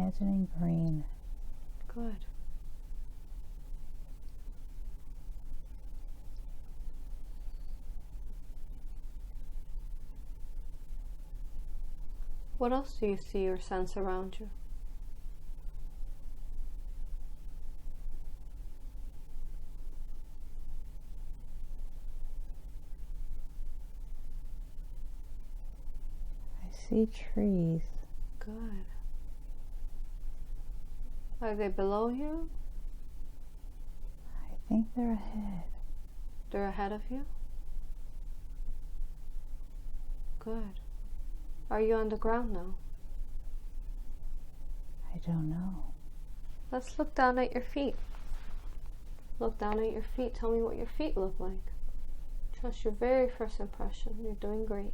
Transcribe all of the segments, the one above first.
imagining green. Good. What else do you see or sense around you? I see trees. Good. Are they below you? I think they're ahead. They're ahead of you? Good. Are you on the ground now? I don't know. Let's look down at your feet. Look down at your feet. Tell me what your feet look like. Trust your very first impression. You're doing great.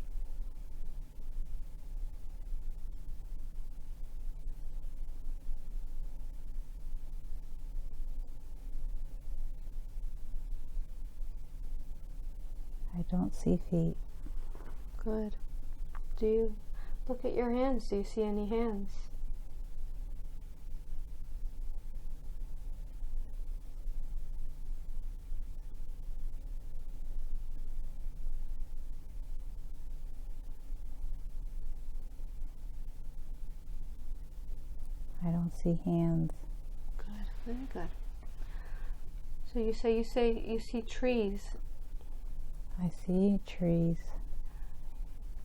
I don't see feet. Good. Do you look at your hands? Do you see any hands? I don't see hands. Good. Very good. So you say you see trees. I see trees.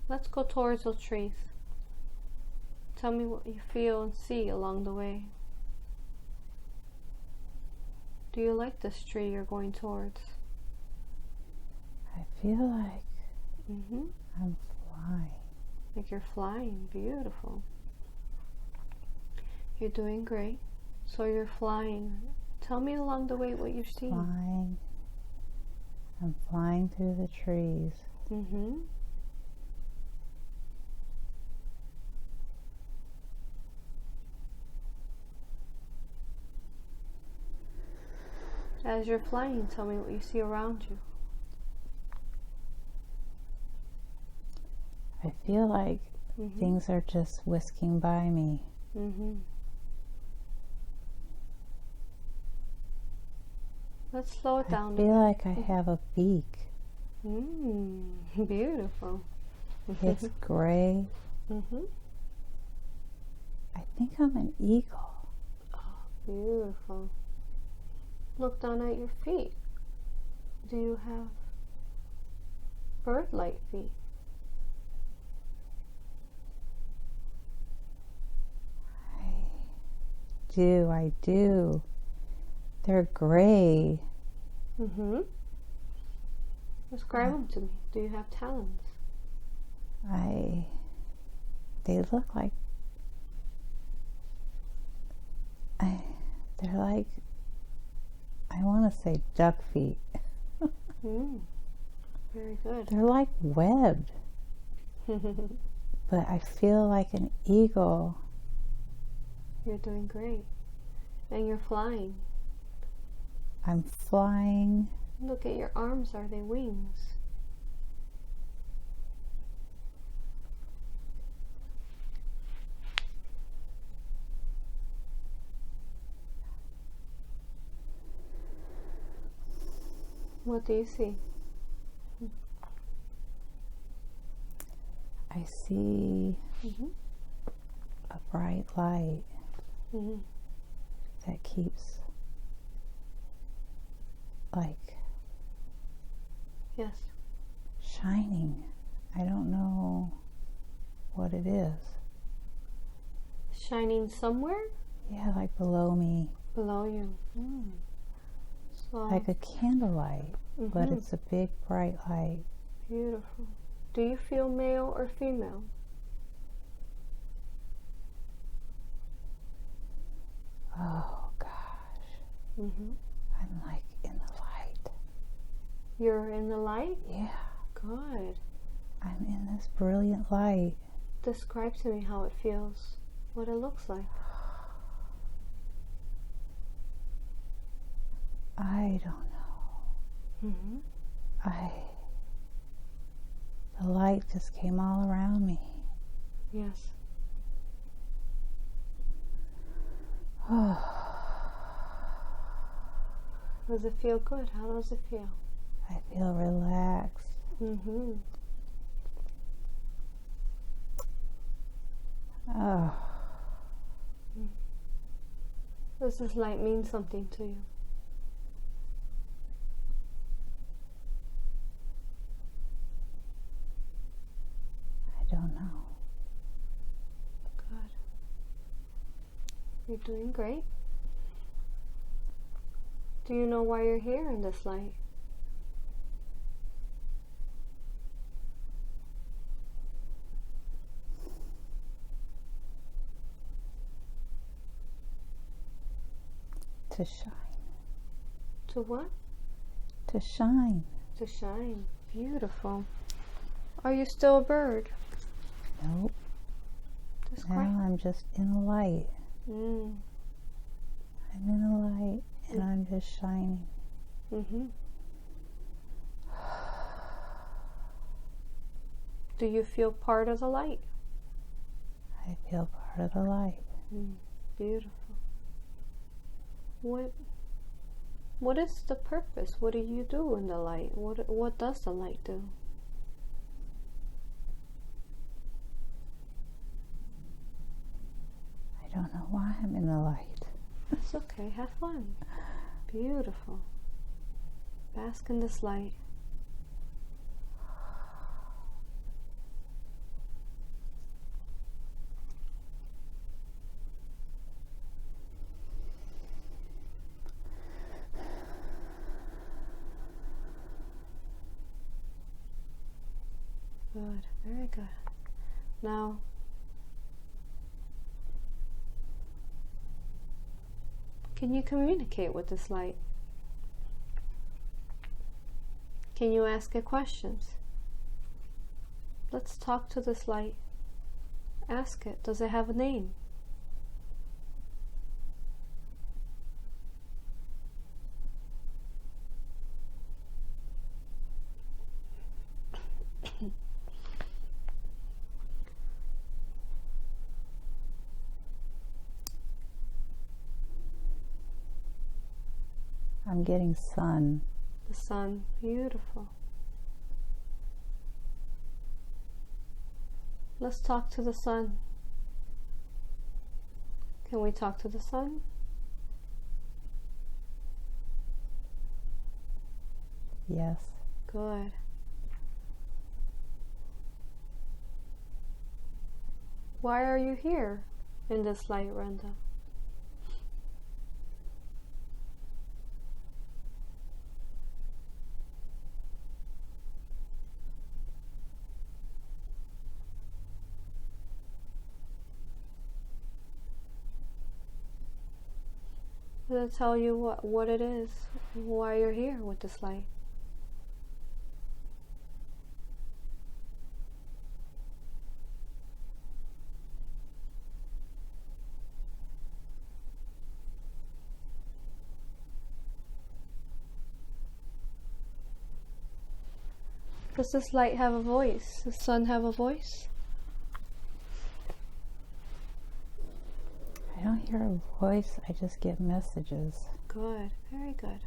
Let's go towards those trees. Tell me what you feel and see along the way. Do you like this tree you're going towards? I feel like Mm-hmm. I'm flying. Like you're flying. Beautiful. You're doing great. So you're flying. Tell me along the way what you're seeing. Flying. I'm flying through the trees. Mm-hmm. As you're flying, tell me what you see around you. I feel like Mm-hmm. things are just whisking by me. Mm-hmm. Let's slow it down. I feel like I have a beak. Beautiful. It's gray. Mm-hmm. I think I'm an eagle. Oh, beautiful. Look down at your feet. Do you have bird-like feet? I do. They're gray. Mm-hmm. Describe them to me. Do you have talons? They look like, they're like, I want to say duck feet. Very good. They're like webbed, but I feel like an eagle. You're doing great. And you're flying. I'm flying. Look at your arms. Are they wings? What do you see? I see Mm-hmm. a bright light Mm-hmm. that keeps, like, Yes. shining. I don't know what it is. Shining somewhere? Yeah, like below me. Below you. So Like a candlelight, but Mhm. it's a big bright light. Beautiful. Do you feel male or female? Oh gosh, Mm-hmm. I'm like in the light. You're in the light? Yeah, Good. I'm in this brilliant light. Describe to me how it feels, what it looks like. I don't know. Mm-hmm. The light just came all around me. Yes. Does it feel good? How does it feel? I feel relaxed. Mm-hmm. Oh, Does this light mean something to you? I don't know. Good. You're doing great. Do you know why you're here in this light? To shine. To what? To shine. To shine. Beautiful. Are you still a bird? Nope. That's Now great. I'm just in a light. Mm. I'm in a light and I'm just shining. Mm-hmm. Do you feel part of the light? I feel part of the light. Beautiful. What is the purpose? What do you do in the light? What does the light do? I don't know why I'm in the light. It's okay. Have fun. Beautiful. Bask in this light. Good. Very good. Now, can you communicate with this light? Can you ask it questions? Let's talk to this light. Ask it. Does it have a name? I'm getting sun. The sun. Beautiful. Let's talk to the sun. Can we talk to the sun? Yes. Good. Why are you here in this light, Renda? Does it tell you what it is, why you're here with this light? Does this light have a voice? Does the sun have a voice? I don't hear a voice, I just get messages. Good, very good.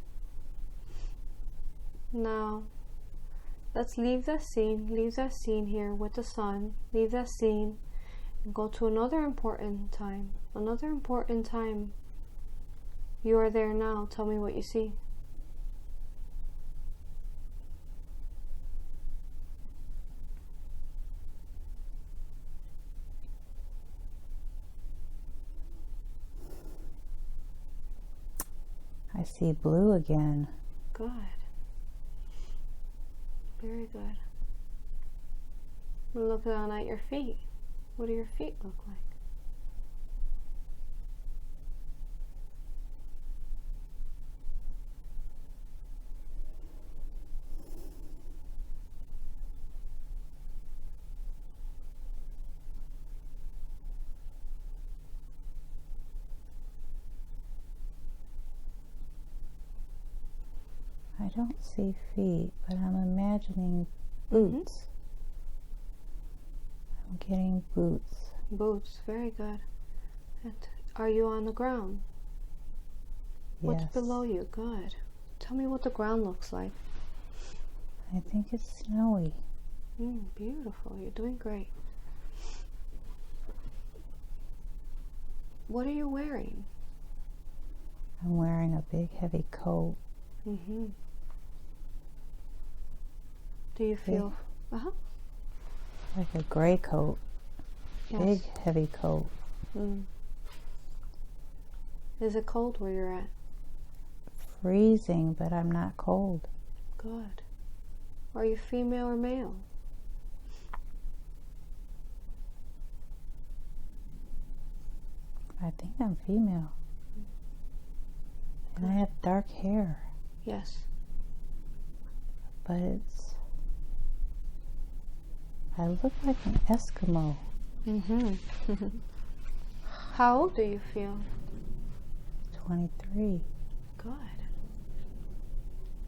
Now, let's leave that scene here with the sun, leave that scene, and go to another important time. You are there now. Tell me what you see. I see blue again. Good. Very good. Look down at your feet. What do your feet look like? I don't see feet, but I'm imagining boots. I'm getting boots. Boots, very good. And are you on the ground? What's Yes. below you? Good. Tell me what the ground looks like. I think it's snowy. Beautiful. You're doing great. What are you wearing? I'm wearing a big heavy coat. Do you feel... Like a gray coat. Yes. Big heavy coat. Is it cold where you're at? Freezing, but I'm not cold. Good. Are you female or male? I think I'm female. And I have dark hair. Yes. But I look like an Eskimo. How old do you feel? 23. Good.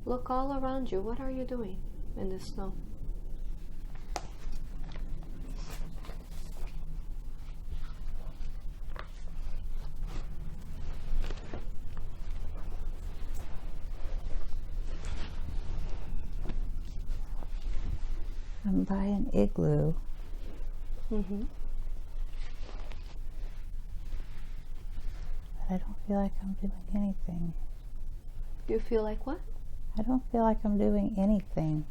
Look all around you. What are you doing in the snow? I'm by an igloo. But I don't feel like I'm doing anything. You feel like what? I don't feel like I'm doing anything.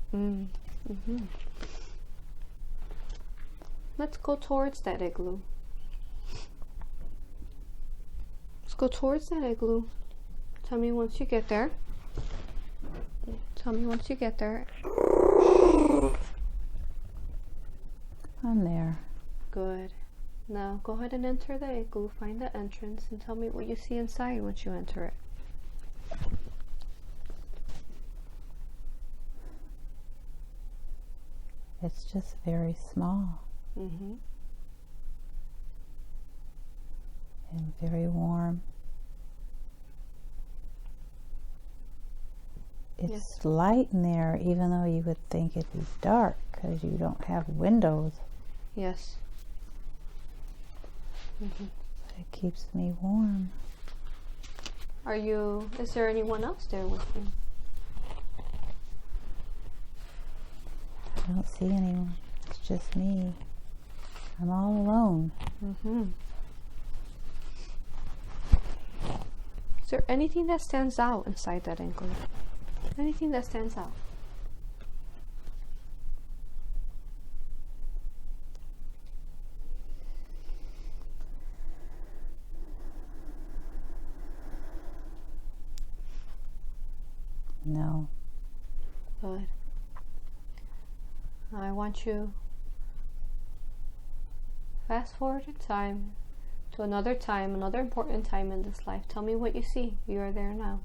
Let's go towards that igloo. Let's go towards that igloo. Tell me once you get there. Tell me once you get there. I'm there. Good. Now go ahead and enter the igloo. Find the entrance and tell me what you see inside once you enter it. It's just very small. And very warm. It's light in there, even though you would think it'd be dark because you don't have windows. Yes. But it keeps me warm. Is there anyone else there with you? I don't see anyone. It's just me. I'm all alone. Is there anything that stands out inside that igloo? Anything that stands out? No. Good. I want you fast forward in time to another time, another important time in this life. Tell me what you see. You are there now.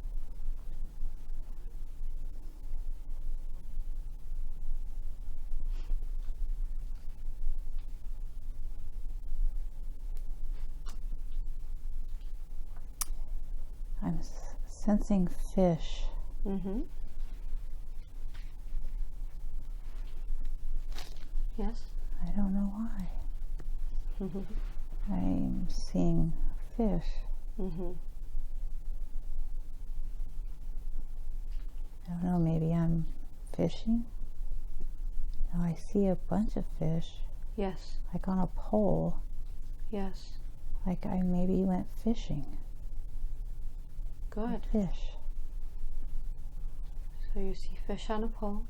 I'm sensing fish. Yes. I don't know why. I'm seeing fish. I don't know, maybe I'm fishing. No, I see a bunch of fish. Yes. Like on a pole. Yes. Like I maybe went fishing. Good. Fish. So you see fish on a pole.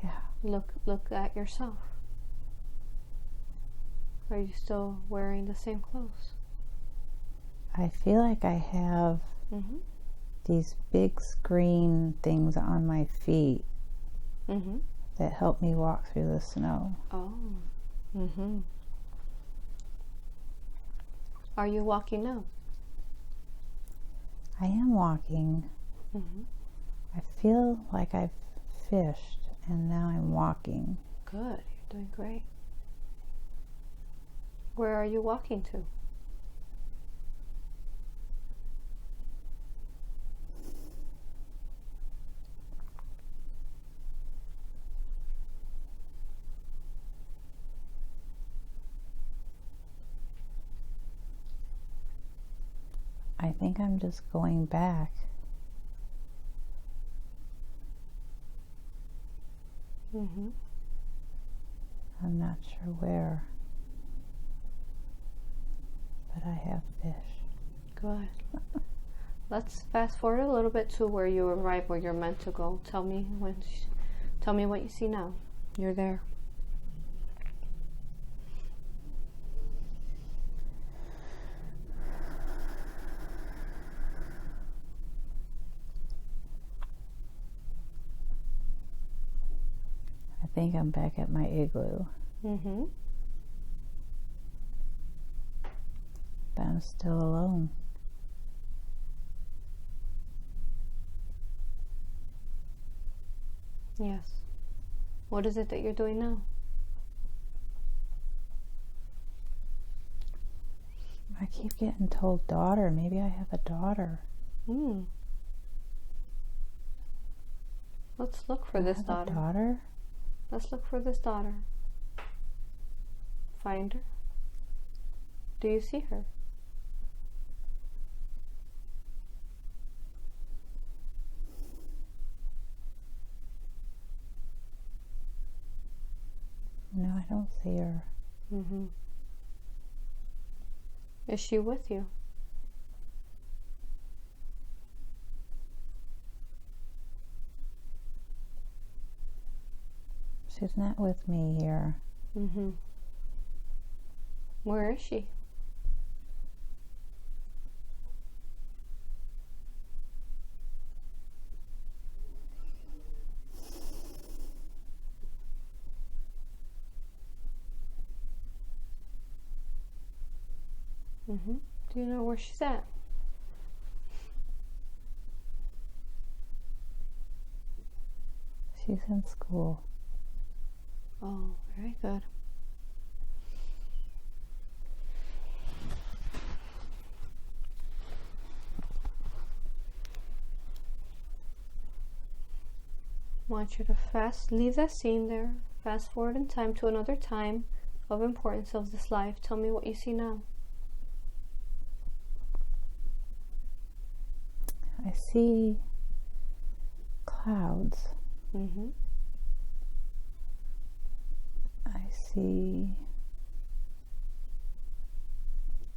Yeah. Look at yourself. Are you still wearing the same clothes? I feel like I have these big screen things on my feet that help me walk through the snow. Oh. Are you walking now? I am walking. I feel like I've fished and now I'm walking. Good. You're doing great. Where are you walking to? I think I'm just going back. Mm-hmm. I'm not sure where, but I have fish. Good. Let's fast forward a little bit to where you arrive, where you're meant to go. Tell me what you see now. You're there. I think I'm back at my igloo. Mm-hmm. But I'm still alone. Yes. What is it that you're doing now? I keep getting told daughter. Maybe I have a daughter. Let's look for this daughter. Daughter? Let's look for this daughter. Find her. Do you see her? No, I don't see her. Mm-hmm. Is she with you? She's not with me here. Mm-hmm. Where is she? Mm-hmm. Do you know where she's at? She's in school. Oh, very good. I want you to leave that scene there, fast forward in time to another time of importance of this life. Tell me what you see now. I see clouds. Mm-hmm. I see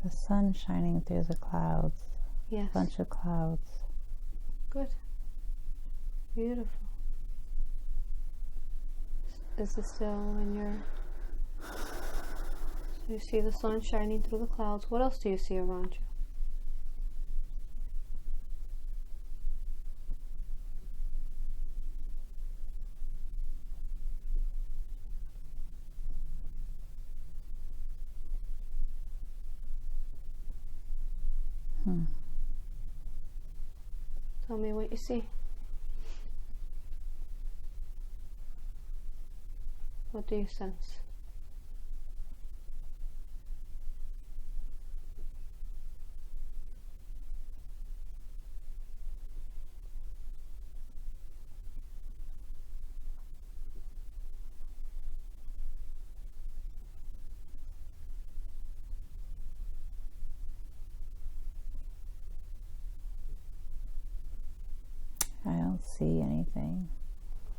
the sun shining through the clouds. Yes. A bunch of clouds. Good. Beautiful. Is it still in your... So you see the sun shining through the clouds. What else do you see around you? Tell me what you see. What do you sense? I don't see anything.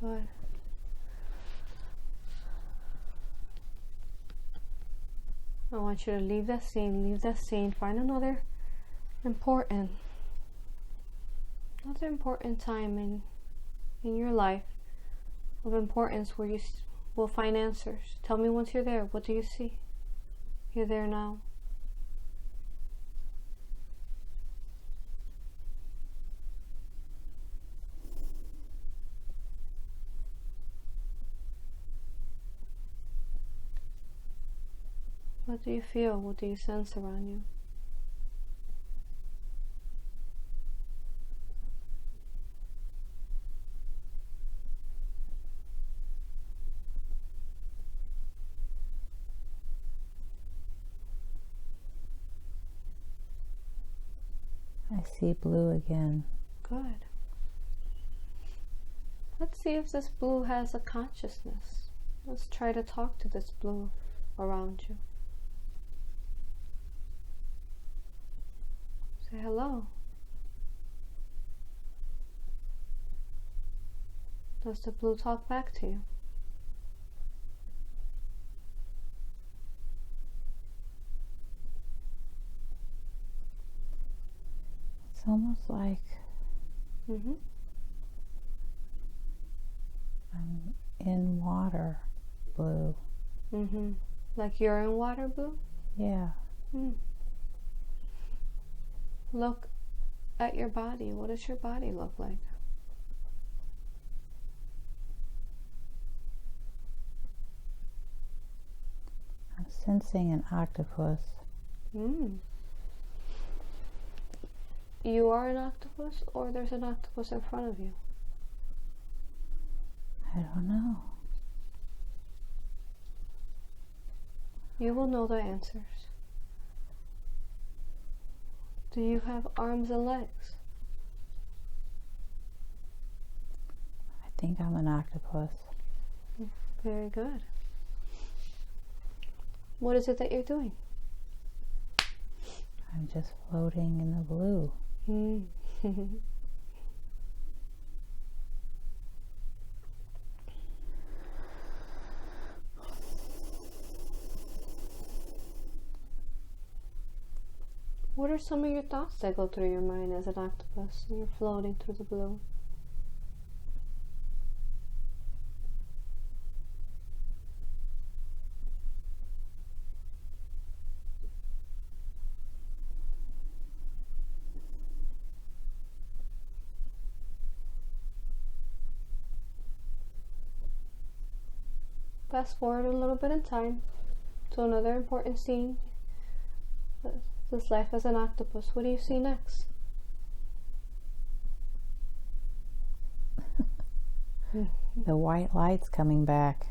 Good. I want you to leave that scene, find another important time in your life of importance where you will find answers. Tell me once you're there, what do you see? You're there now. What do you feel? What do you sense around you? I see blue again. Good. Let's see if this blue has a consciousness. Let's try to talk to this blue around you. Say hello. Does the blue talk back to you? It's almost like I'm in water blue. Like you're in water blue? Yeah. Look at your body. What does your body look like? I'm sensing an octopus. You are an octopus, or there's an octopus in front of you? I don't know. You will know the answers. Do you have arms and legs? I think I'm an octopus. Very good. What is it that you're doing? I'm just floating in the blue. What are some of your thoughts that go through your mind as an octopus and you're floating through the blue? Fast forward a little bit in time to another important scene. This life as an octopus. What do you see next? The white light's coming back.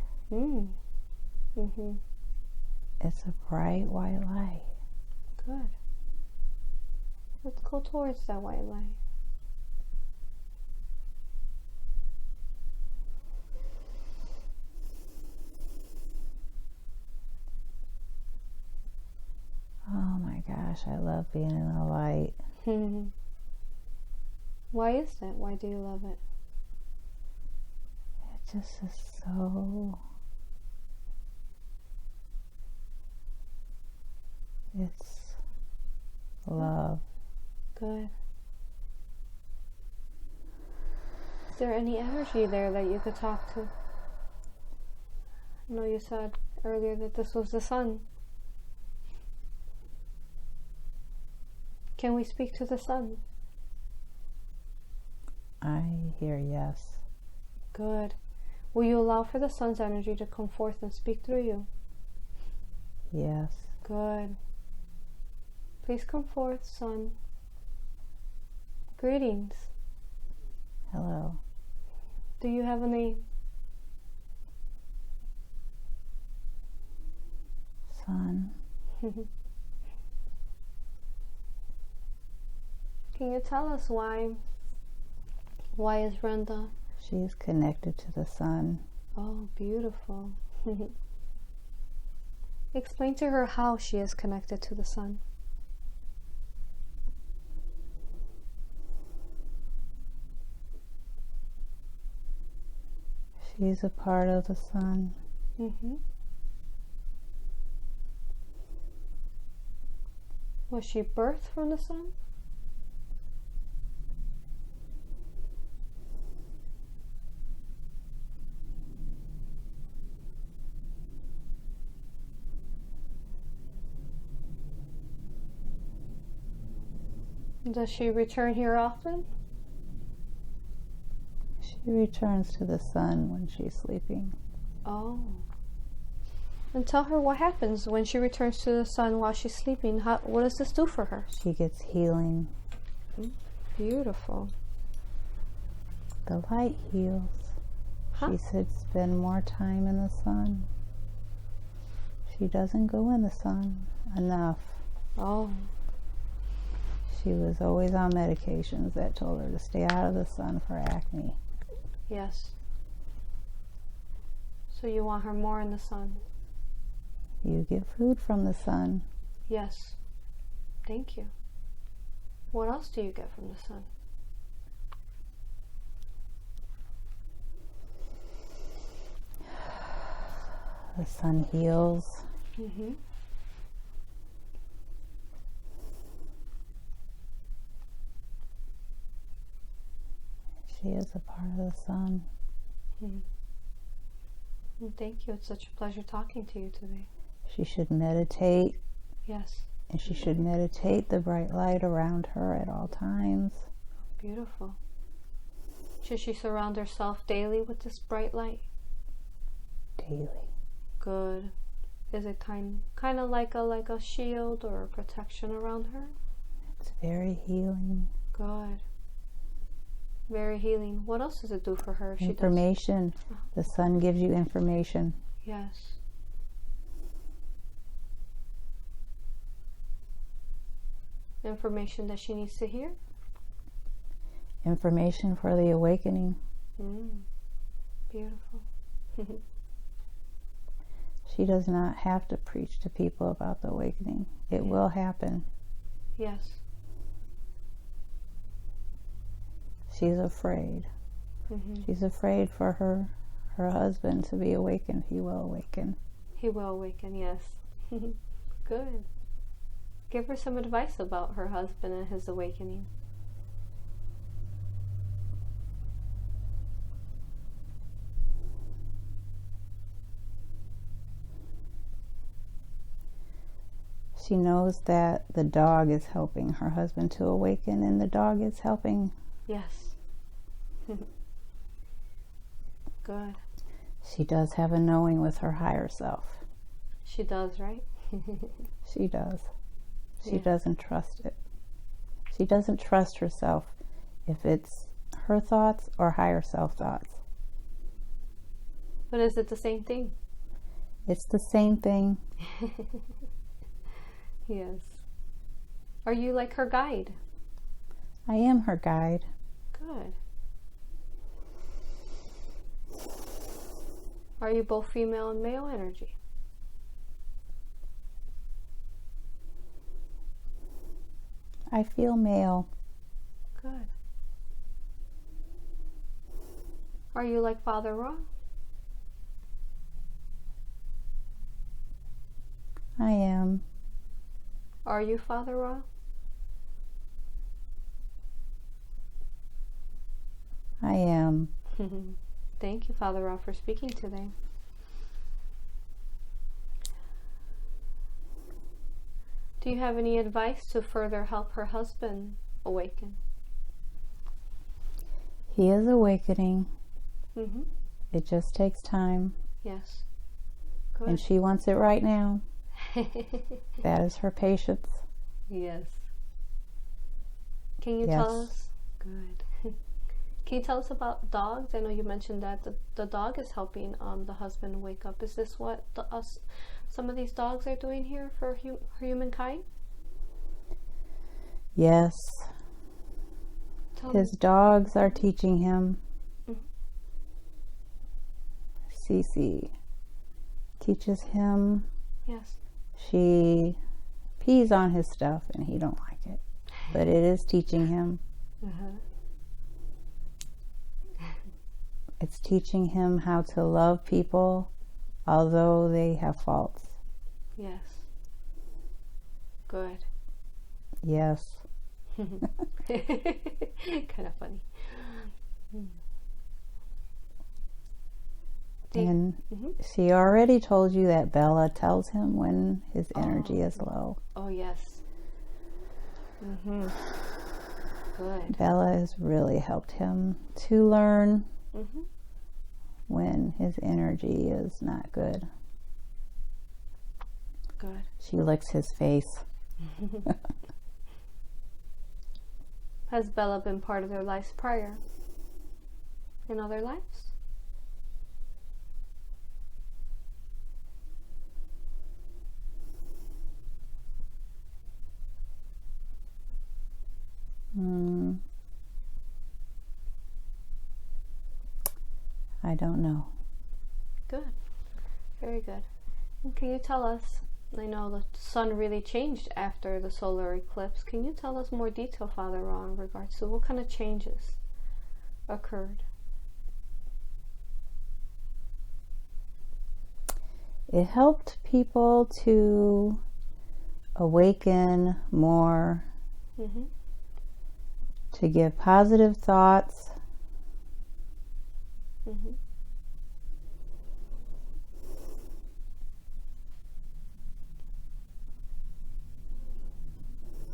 It's a bright white light. Good. Let's go towards that white light. Oh my gosh, I love being in the light. Why is that? Why do you love it? It just is so... It's love. Good. Is there any energy there that you could talk to? I know you said earlier that this was the sun. Can we speak to the sun? I hear yes. Good. Will you allow for the sun's energy to come forth and speak through you? Yes. Good. Please come forth, sun. Greetings. Hello. Do you have a name? Sun. Can you tell us why? Why is Brenda? She is connected to the sun. Oh, beautiful. Explain to her how she is connected to the sun. She's a part of the sun. Was she birthed from the sun? Does she return here often? She returns to the sun when she's sleeping. Oh. And tell her what happens when she returns to the sun while she's sleeping. What does this do for her? She gets healing. Beautiful. The light heals. She said spend more time in the sun. She doesn't go in the sun enough. Oh. She was always on medications that told her to stay out of the sun for acne. Yes. So you want her more in the sun? You get food from the sun. Yes. Thank you. What else do you get from the sun? The sun heals. Mm-hmm. She is a part of the sun. Mm-hmm. Well, thank you. It's such a pleasure talking to you today. She should meditate. Yes. And she should meditate the bright light around her at all times. Beautiful. Should she surround herself daily with this bright light? Daily. Good. Is it kind of like a shield or a protection around her? It's very healing. Good. Very healing. What else does it do for her if she does? Information. The sun gives you information. Yes. Information that she needs to hear? Information for the awakening. Beautiful. She does not have to preach to people about the awakening. It will happen. Yes. She's afraid. She's afraid for her husband to be awakened. He will awaken. He will awaken, yes. Good. Give her some advice about her husband and his awakening. She knows that the dog is helping her husband to awaken, and the dog is helping. Yes. Good. She does have a knowing with her higher self. She does, right? She does. She Yeah. doesn't trust it. She doesn't trust herself if it's her thoughts or higher self thoughts. But is it the same thing? It's the same thing. Yes. Are you like her guide? I am her guide. Good. Are you both female and male energy? I feel male. Good. Are you like Father Ra? I am. Are you Father Ra? I am. Thank you, Father Ra, for speaking today. Do you have any advice to further help her husband awaken? He is awakening. Mm-hmm. It just takes time. Yes. Good. And she wants it right now. That is her patience. Yes. Can you Yes. tell us? Good. Can you tell us about dogs? I know you mentioned that the dog is helping the husband wake up. Is this what some of these dogs are doing here for humankind? Yes. Tell His me. dogs are teaching him. Mhm. Cece teaches him. Yes. She pees on his stuff and he don't like it. But it is teaching him. Uh-huh. It's teaching him how to love people, although they have faults. Yes. Good. Yes. Kind of funny. And Mhm. she already told you that Bella tells him when his energy is low. Oh, yes. Mm-hmm. Good. Bella has really helped him to learn Mm-hmm. when his energy is not good. Good. She licks his face. Has Bella been part of their lives prior? In other lives? I don't know. Good. Very good. And can you tell us I know the sun really changed after the solar eclipse. Can you tell us more detail, Father Ra, in regards to what kind of changes occurred? It helped people to awaken more, to give positive thoughts.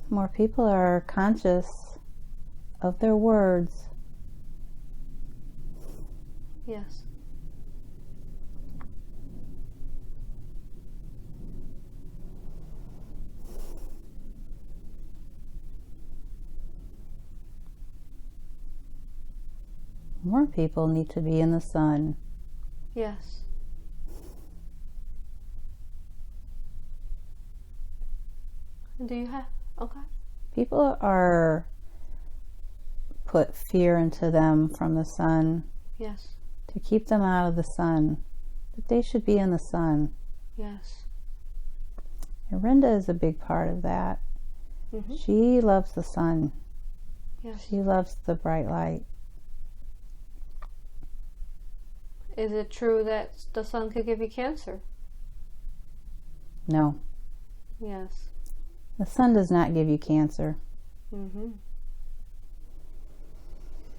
More people are conscious of their words. Yes. More people need to be in the sun. Yes. Do you have, okay. People are put fear into them from the sun. Yes. To keep them out of the sun. But they should be in the sun. Yes. And Renda is a big part of that. She loves the sun. Yes. She loves the bright light. Is it true that the sun could give you cancer? No. Yes. The sun does not give you cancer.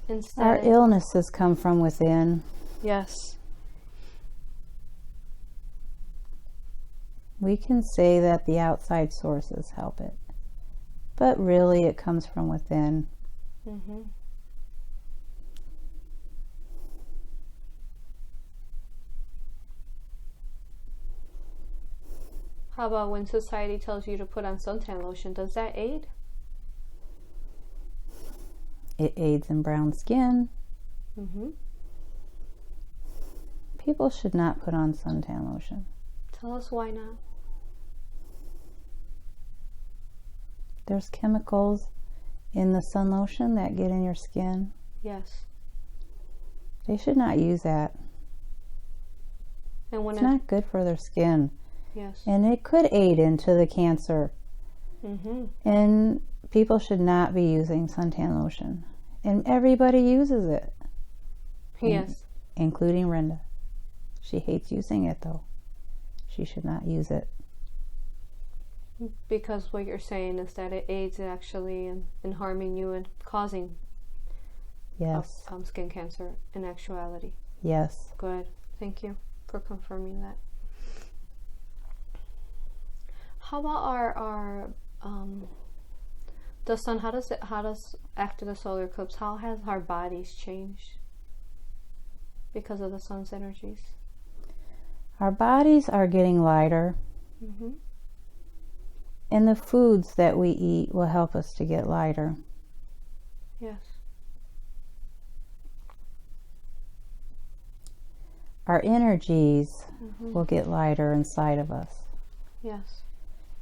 Instead, our illnesses come from within. Yes. We can say that the outside sources help it, but really it comes from within. How about when society tells you to put on suntan lotion? Does that aid? It aids in brown skin. People should not put on suntan lotion. Tell us why not. There's chemicals in the sun lotion that get in your skin. Yes. They should not use that. And when it's not good for their skin. Yes. And it could aid into the cancer. And people should not be using suntan lotion. And everybody uses it. Yes. Including Renda. She hates using it though. She should not use it. Because what you're saying is that it aids actually in harming you and causing skin cancer in actuality. Yes. Good. Thank you for confirming that. How about our the sun? How does after the solar eclipse? How has our bodies changed because of the sun's energies? Our bodies are getting lighter. And the foods that we eat will help us to get lighter. Yes. Our energies will get lighter inside of us. Yes.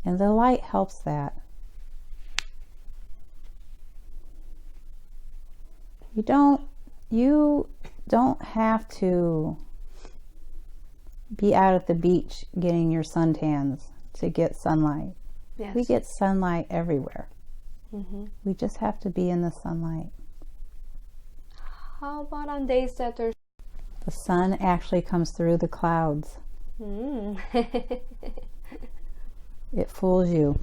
And the light helps that. You don't have to be out at the beach getting your suntans to get sunlight. Yes. We get sunlight everywhere. We just have to be in the sunlight. How about on days that there's... The sun actually comes through the clouds. It fools you.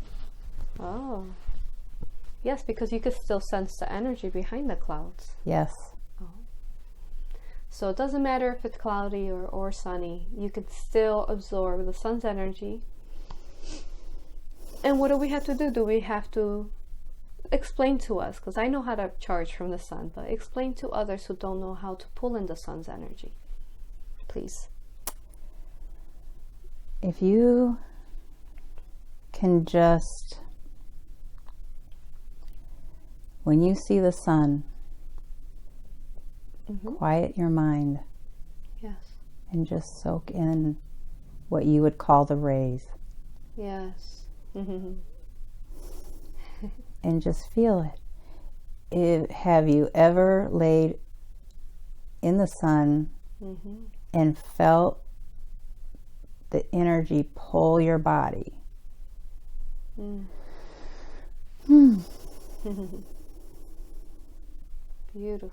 Oh. Yes, because you could still sense the energy behind the clouds. Yes. Oh. So it doesn't matter if it's cloudy or sunny. You can still absorb the sun's energy. And what do we have to do? Do we have to explain to us? Because I know how to charge from the sun, but explain to others who don't know how to pull in the sun's energy. Please. If you can just, when you see the sun, quiet your mind. Yes. And just soak in what you would call the rays. Yes. And just feel it. Have you ever laid in the sun and felt the energy pull your body? Beautiful.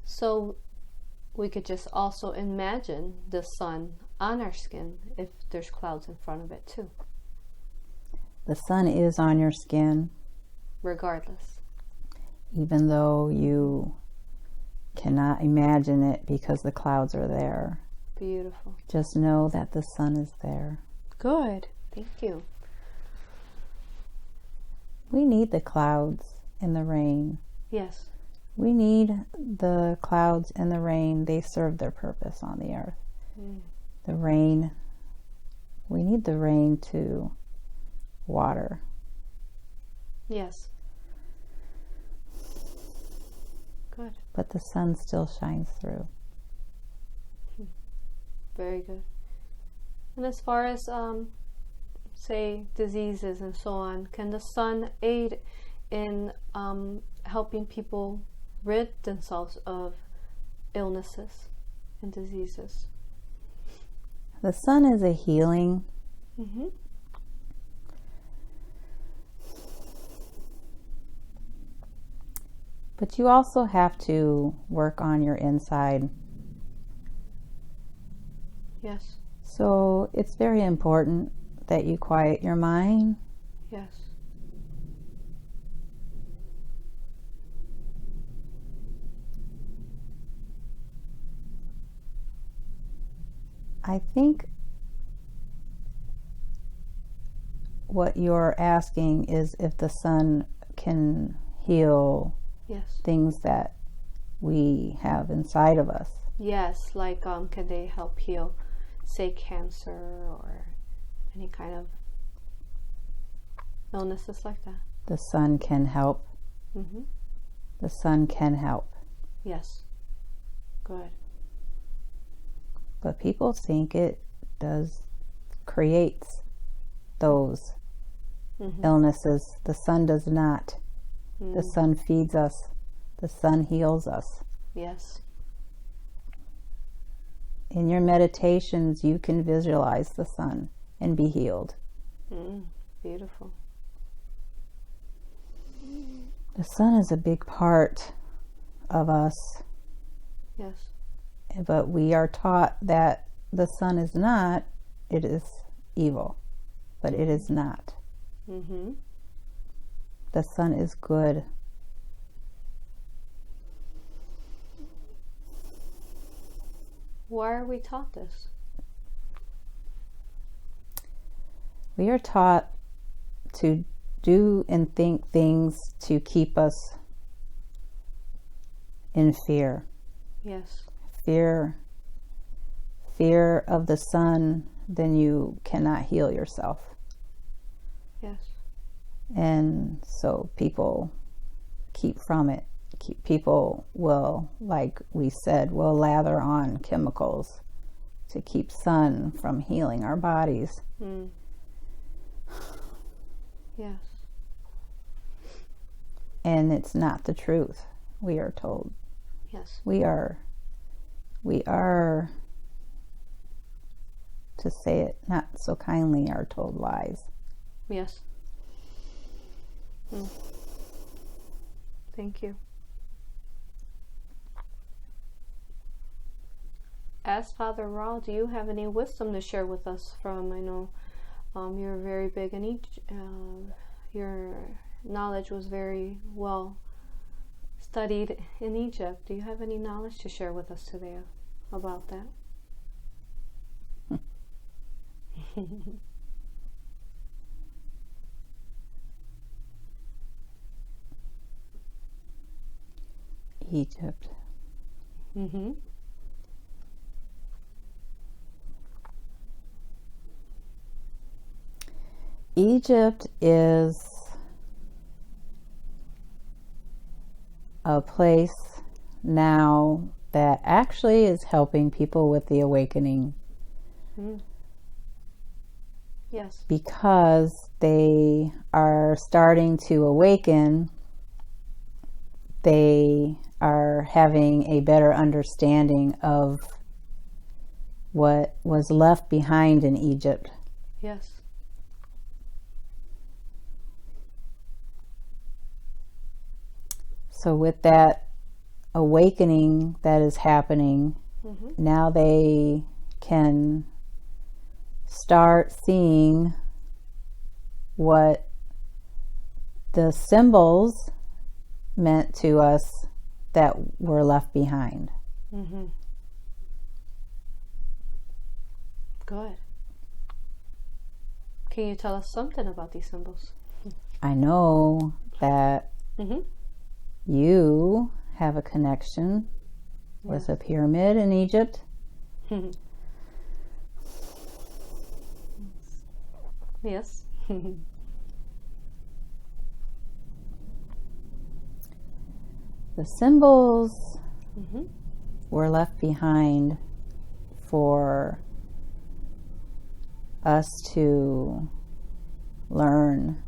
So we could just also imagine the sun on our skin if there's clouds in front of it too. The sun is on your skin. Regardless. Even though you cannot imagine it because the clouds are there. Beautiful. Just know that the sun is there. Good. Thank you. We need the clouds and the rain. Yes. We need the clouds and the rain. They serve their purpose on the earth. The rain, we need the rain to water. Yes. Good. But the sun still shines through. Very good. And as far as, say, diseases and so on, can the sun aid in helping people rid themselves of illnesses and diseases? The sun is a healing. But you also have to work on your inside. Yes. So it's very important that you quiet your mind. Yes. I think what you're asking is if the sun can heal Yes. things that we have inside of us. Yes, like can they help heal, say, cancer or any kind of illnesses like that? The sun can help. The sun can help. Yes. Good. But people think it creates those illnesses. The sun does not. The sun feeds us. The sun heals us. Yes. In your meditations, you can visualize the sun and be healed. Beautiful. The sun is a big part of us. Yes. But we are taught that the sun is not, it is evil. But it is not. The sun is good. Why are we taught this? We are taught to do and think things to keep us in fear. Yes. Fear of the sun, then you cannot heal yourself. Yes. And so people keep from it. People will, like we said, will lather on chemicals to keep sun from healing our bodies. Yes. And it's not the truth, we are told. Yes. We are, to say it not so kindly, are told lies. Yes. Thank you. As Father Ra, do you have any wisdom to share with us from, I know you're very big in your knowledge was very well studied in Egypt. Do you have any knowledge to share with us today about that? Egypt. Egypt is a place now that actually is helping people with the awakening. Yes. Because they are starting to awaken, they are having a better understanding of what was left behind in Egypt. Yes. So with that awakening that is happening, now they can start seeing what the symbols meant to us that were left behind. Good. Can you tell us something about these symbols? I know that you have a connection with a pyramid in Egypt. Yes. The symbols were left behind for us to learn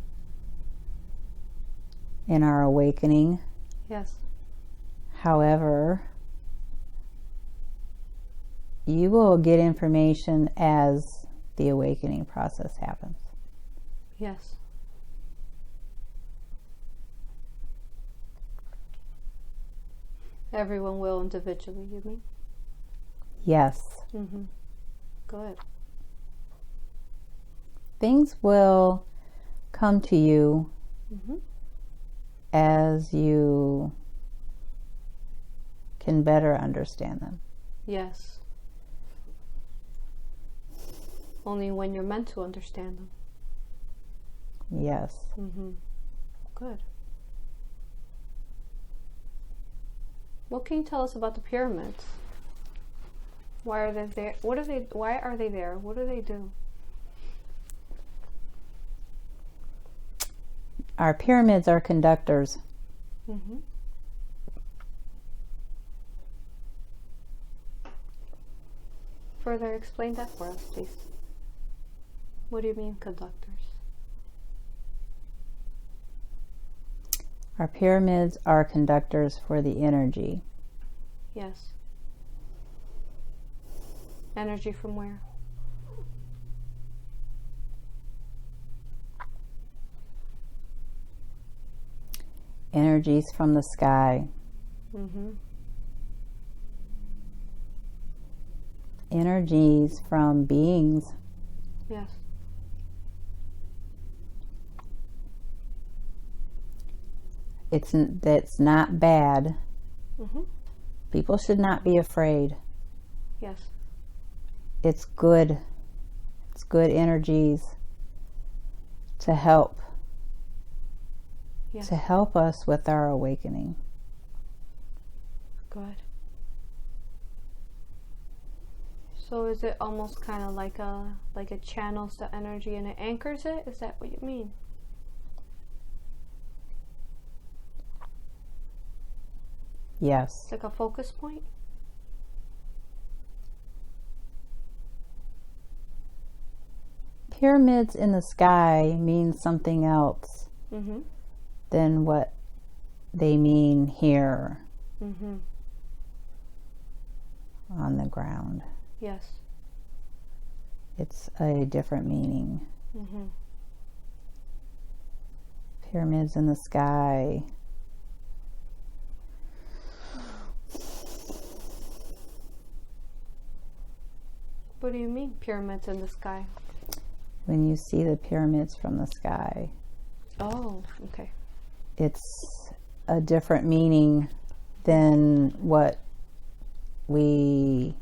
in our awakening. Yes. However, you will get information as the awakening process happens. Yes. Everyone will individually, you mean? Yes. Good. Things will come to you as you can better understand them. Yes. Only when you're meant to understand them. Yes. Good. What can you tell us about the pyramids? Why are they there? Why are they there? What do they do? Our pyramids are conductors. Further explain that for us, please. What do you mean, conductors? Our pyramids are conductors for the energy. Yes. Energy from where? Energies from the sky. Energies from beings. Yes. That's not bad. People should not be afraid. Yes. It's good. It's good energies to help. Yes. To help us with our awakening. Good. So is it almost kind of like it channels the energy and it anchors it? Is that what you mean? Yes. It's like a focus point? Pyramids in the sky mean something else than what they mean here on the ground. Yes. It's a different meaning. Pyramids in the sky. What do you mean, pyramids in the sky? When you see the pyramids from the sky, Oh, okay. it's a different meaning than what we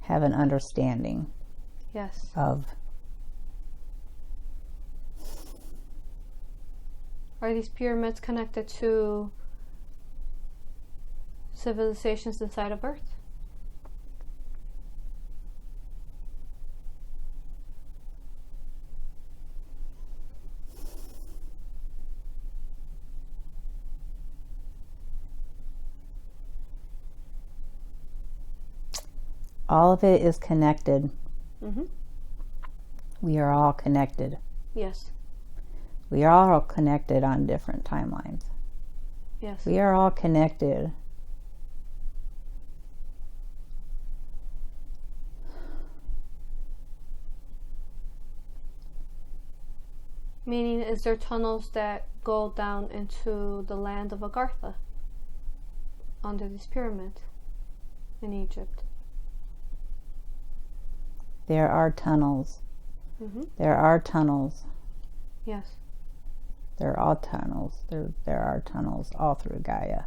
have an understanding Yes. of. Are these pyramids connected to civilizations inside of Earth? All of it is connected. Mm-hmm. We are all connected. Yes. We are all connected on different timelines. Yes. We are all connected. Meaning, is there tunnels that go down into the land of Agartha? under these pyramids in Egypt? There are tunnels. There are tunnels. Yes. There are all tunnels. There are tunnels all through Gaia.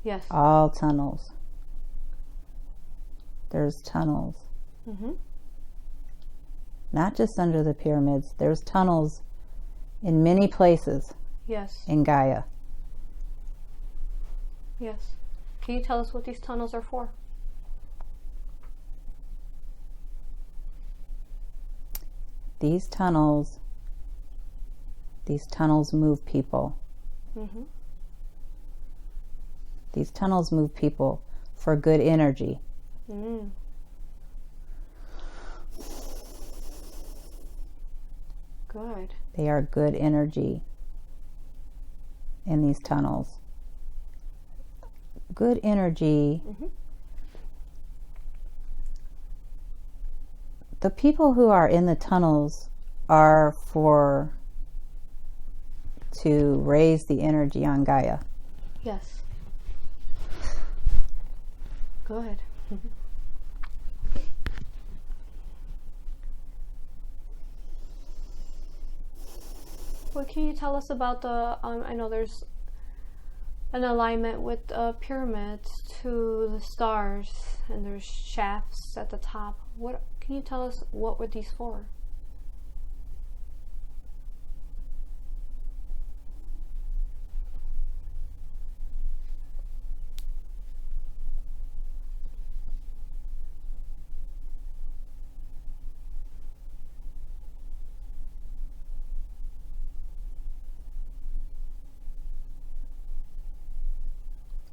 Yes. All tunnels. There's tunnels. Not just under the pyramids. There's tunnels in many places. Yes. In Gaia. Yes. Can you tell us what these tunnels are for? These tunnels move people. These tunnels move people for good energy. Good. They are good energy in these tunnels. Good energy. The people who are in the tunnels are to raise the energy on Gaia. Yes. Good. What can you tell us about the, I know there's an alignment with pyramids to the stars, and there's shafts at the top. What can you tell us, what were these for?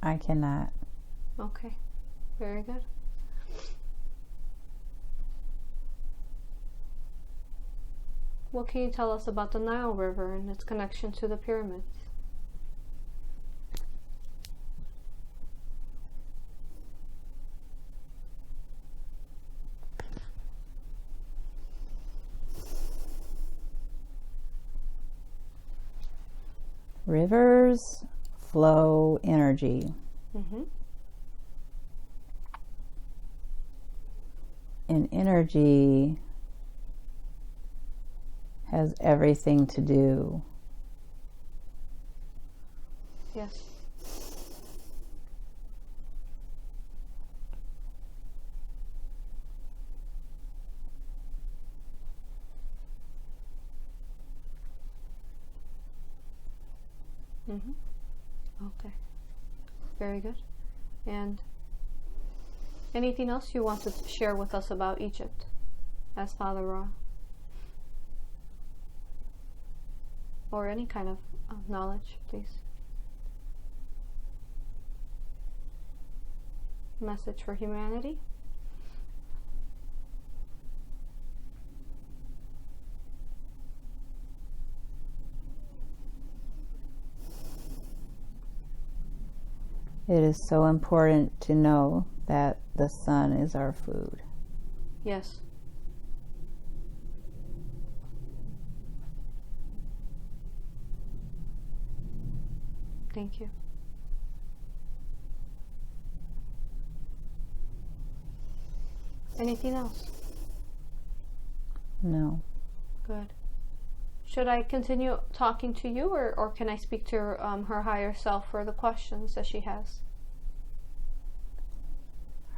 I cannot. Okay, very good. What can you tell us about the Nile River and its connection to the pyramids? Rivers flow energy. And energy has everything to do. Yes. Okay. Very good. And anything else you want to share with us about Egypt as Father Ra? Or any kind of knowledge, please. Message for humanity. It is so important to know that the sun is our food. Yes. Thank you. Anything else? No. Good. Should I continue talking to you, or can I speak to her higher self for the questions that she has?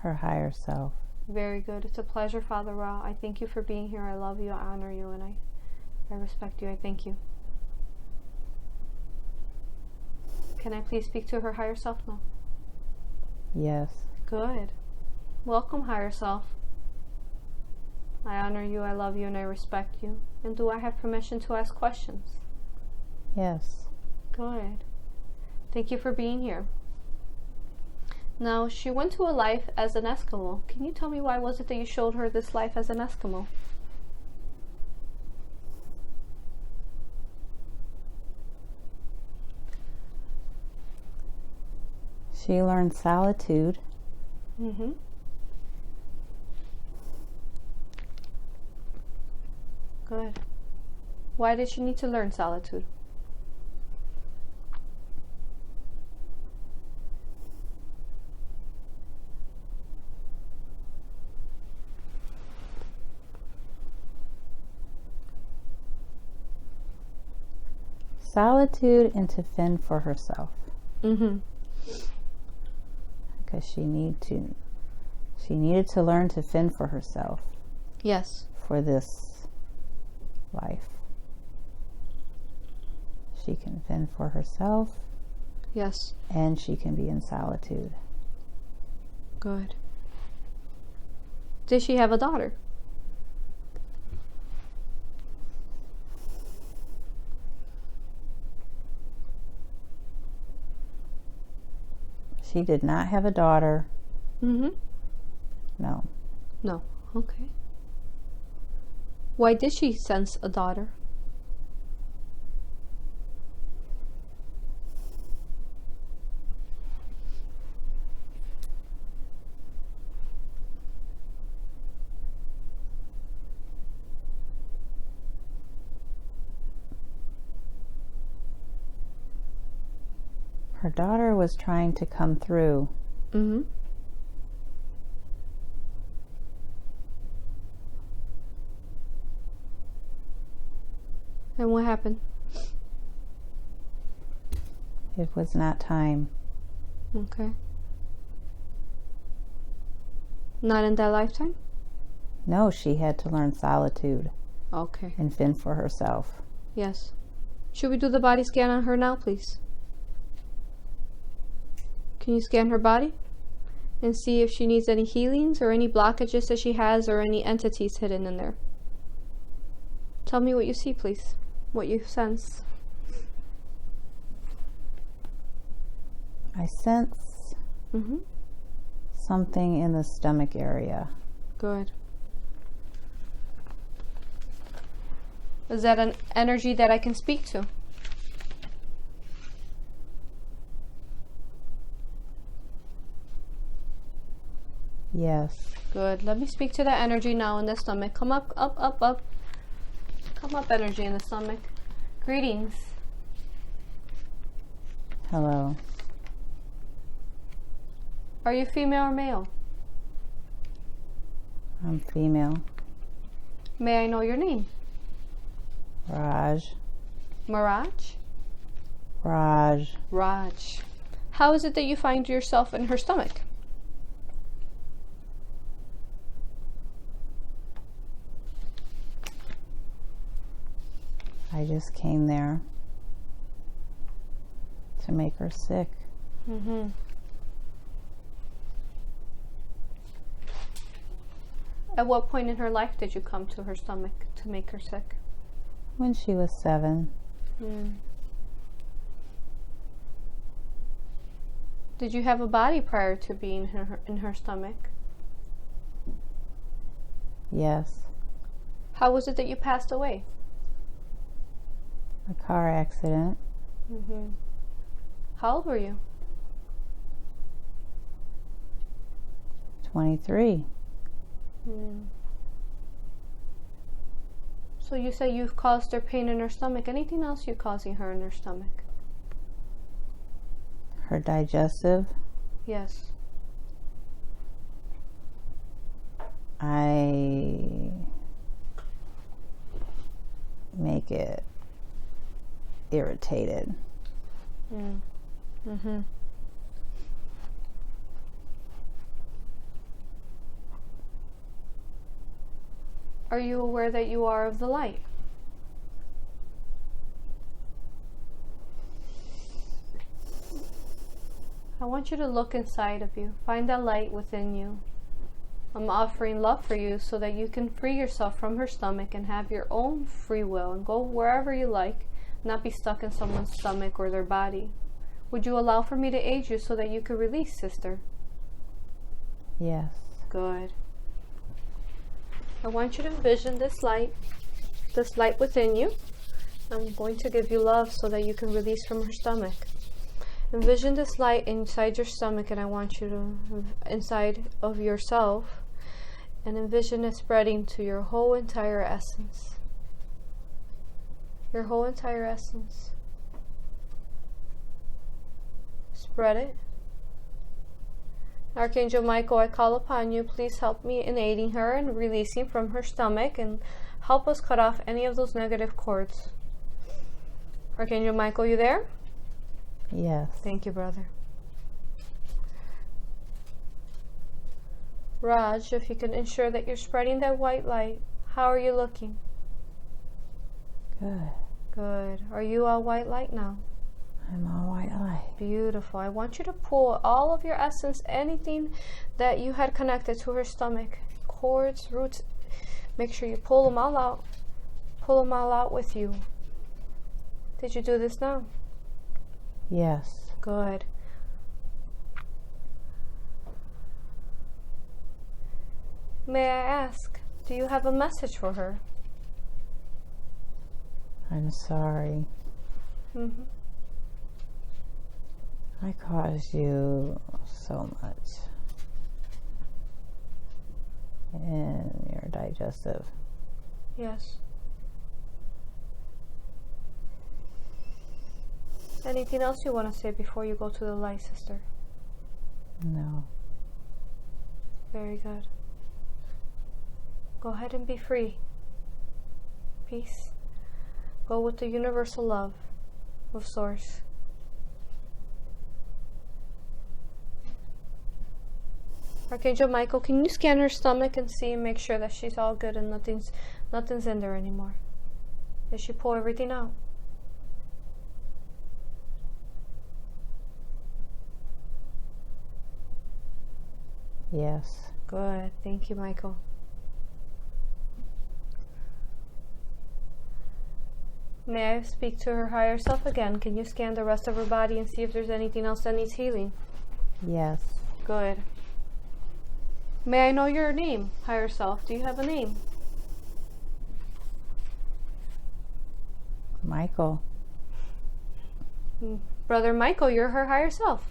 Her higher self. Very good. It's a pleasure, Father Ra. I thank you for being here. I love you, I honor you, and I respect you. I thank you. Can I please speak to her higher self now? Yes. Good. Welcome, higher self. I honor you, I love you, and I respect you. And do I have permission to ask questions? Yes. Good. Thank you for being here. Now, she went to a life as an Eskimo. Can you tell me why was it that you showed her this life as an Eskimo? She learned solitude. Good. Why did she need to learn solitude? solitude and to fend for herself. Mm-hmm. Because she needed to learn to fend for herself. Yes. For this life. She can fend for herself. Yes. And she can be in solitude. Good. Did she have a daughter? She did not have a daughter. Mm-hmm. No. No. Okay. Why did she sense a daughter? Her daughter was trying to come through. Mm-hmm. And what happened? It was not time. Okay. Not in that lifetime? No, she had to learn solitude. Okay. And fend for herself. Yes. Should we do the body scan on her now, please? Can you scan her body and see if she needs any healings or any blockages that she has or any entities hidden in there? Tell me what you see, please. What you sense. I sense Mm-hmm. something in the stomach area. Good. Is that an energy that I can speak to? Yes. Good. Let me speak to that energy now in the stomach. Come up, up, up, up. Come up, energy in the stomach. Greetings. Hello. Are you female or male? I'm female. May I know your name? Raj. Mirage? Raj. Raj. How is it that you find yourself in her stomach? I just came there to make her sick. Mm-hmm. At what point in her life did you come to her stomach to make her sick? When she was 7. Did you have a body prior to being in her stomach? Yes. How was it that you passed away? A car accident. Mm-hmm. How old were you? 23. So you say you've caused her pain in her stomach. Anything else you're causing her in her stomach? Her digestive. Yes. I make it irritated. Mm-hmm. Are you aware that you are of the light? I want you to look inside of you. Find that light within you. I'm offering love for you so that you can free yourself from her stomach and have your own free will and go wherever you like, not be stuck in someone's stomach or their body. Would you allow for me to aid you so that you could release, sister? Yes. Good. I want you to envision this light within you. I'm going to give you love so that you can release from her stomach. Envision this light inside your stomach, and I want you to, inside of yourself, and envision it spreading to your whole entire essence. Your whole entire essence. Spread it. Archangel Michael, I call upon you. Please help me in aiding her and releasing from her stomach, and help us cut off any of those negative cords. Archangel Michael, you there? Yes. Thank you, brother. Raj, if you can ensure that you're spreading that white light. How are you looking? Good. Good. Are you all white light now? I'm all white light. Beautiful. I want you to pull all of your essence, anything that you had connected to her stomach, cords, roots. Make sure you pull them all out. Pull them all out with you. Did you do this now? Yes. Good. May I ask, do you have a message for her? I'm sorry. Mm-hmm. I caused you so much in your digestive. Yes. Anything else you want to say before you go to the light, sister? No. Very good. Go ahead and be free. Peace. Go with the universal love of Source. Archangel Michael, can you scan her stomach and see and make sure that she's all good and nothing's in there anymore? Did she pull everything out? Yes. Good. Thank you, Michael. May I speak to her higher self again? Can you scan the rest of her body and see if there's anything else that needs healing? Yes. Good. May I know your name, higher self? Do you have a name? Michael. Brother Michael, you're her higher self.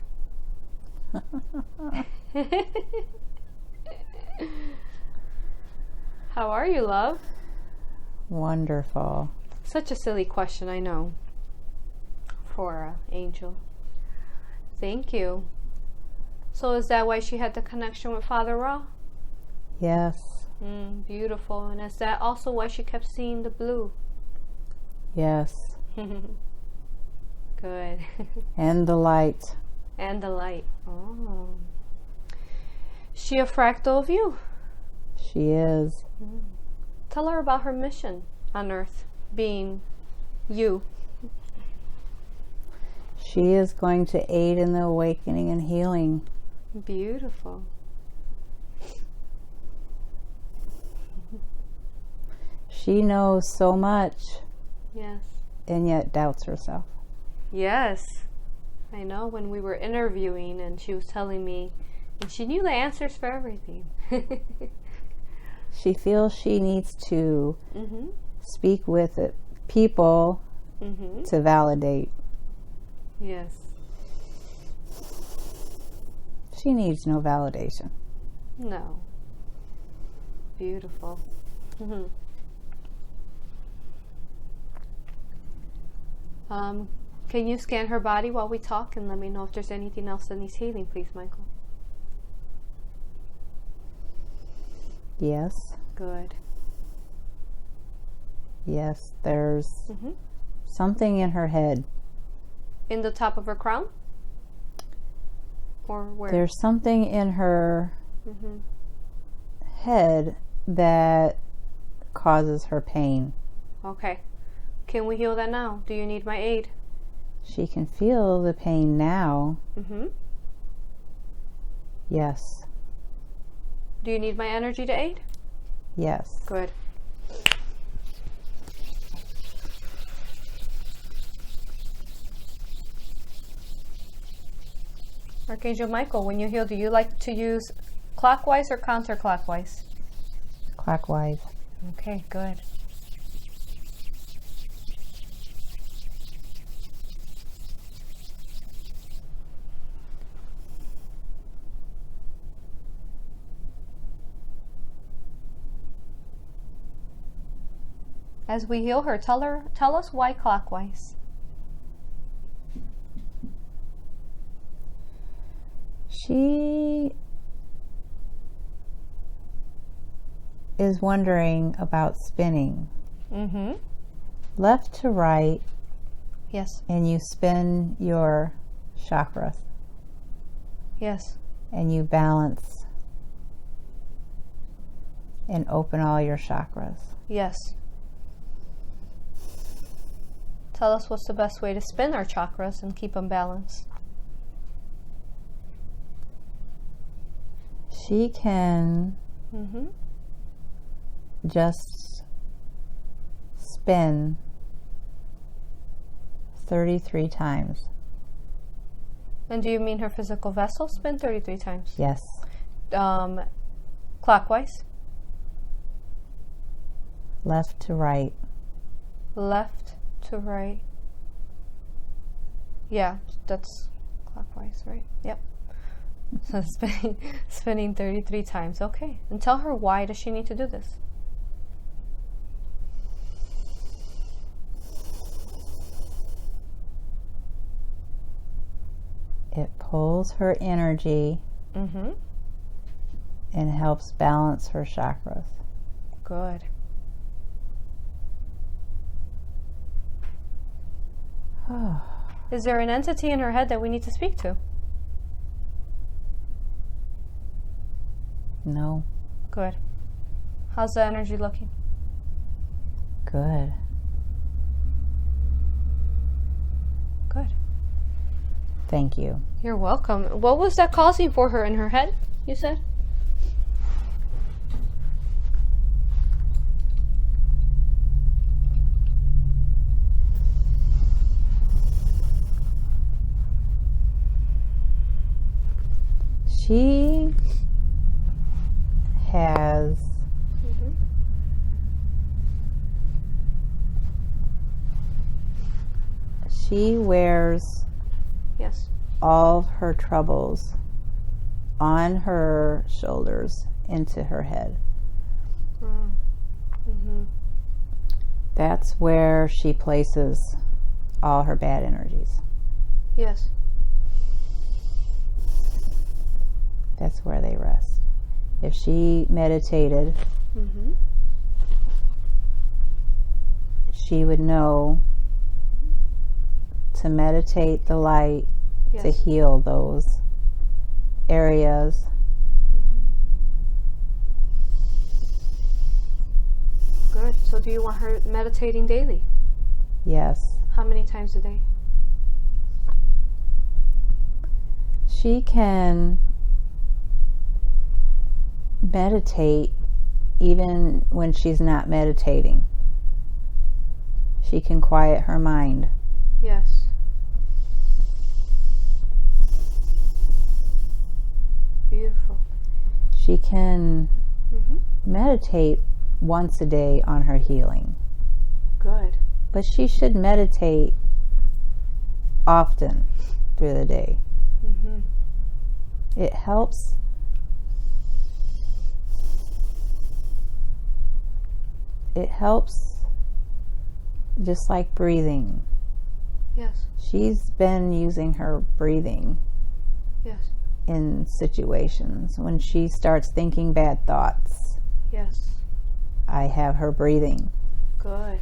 How are you, love? Wonderful. Such a silly question, I know, for an angel. Thank you. So is that why she had the connection with Father Ra? Yes. Beautiful. And is that also why she kept seeing the blue? Yes. Good. And the light. And the light. Oh. She a fractal of you? She is. Tell her about her mission on Earth, being you. She is going to aid in the awakening and healing. Beautiful. She knows so much. Yes. And yet doubts herself. Yes. I know, when we were interviewing and she was telling me, and she knew the answers for everything. She feels she needs to speak with people to validate. Yes. She needs no validation. No. Beautiful. Can you scan her body while we talk and let me know if there's anything else that needs healing, please, Michael? Yes. Good. Yes, there's something in her head. In the top of her crown? Or where? There's something in her head that causes her pain. Okay. Can we heal that now? Do you need my aid? She can feel the pain now. Yes. Do you need my energy to aid? Yes. Good. Archangel Michael, when you heal, do you like to use clockwise or counterclockwise? Clockwise. Okay, good. As we heal her, tell us why clockwise. She is wondering about spinning. Left to right Yes. And you spin your chakras. Yes. And you balance and open all your chakras. Yes. Tell us what's the best way to spin our chakras and keep them balanced. She can just spin 33 times. And do you mean her physical vessel spin 33 times? Yes. Clockwise? Left to right. Left to right. Yeah, that's clockwise, right? Yep. So spinning 33 times. Okay. And tell her, why does she need to do this? It pulls her energy and helps balance her chakras. Good. Is there an entity in her head that we need to speak to? No. Good. How's the energy looking? Good. Good. Thank you. You're welcome. What was that causing for her in her head, you said? She has she wears all her troubles on her shoulders into her head. That's where she places all her bad energies. Yes. That's where they rest. If she meditated, she would know to meditate the light to heal those areas. Good. So do you want her meditating daily? Yes. How many times a day? She can meditate even when she's not meditating. She can quiet her mind. Yes. Beautiful. She can meditate once a day on her healing. Good. But she should meditate often through the day. It helps. It helps just like breathing. Yes. She's been using her breathing in situations. When she starts thinking bad thoughts, I have her breathing. Good.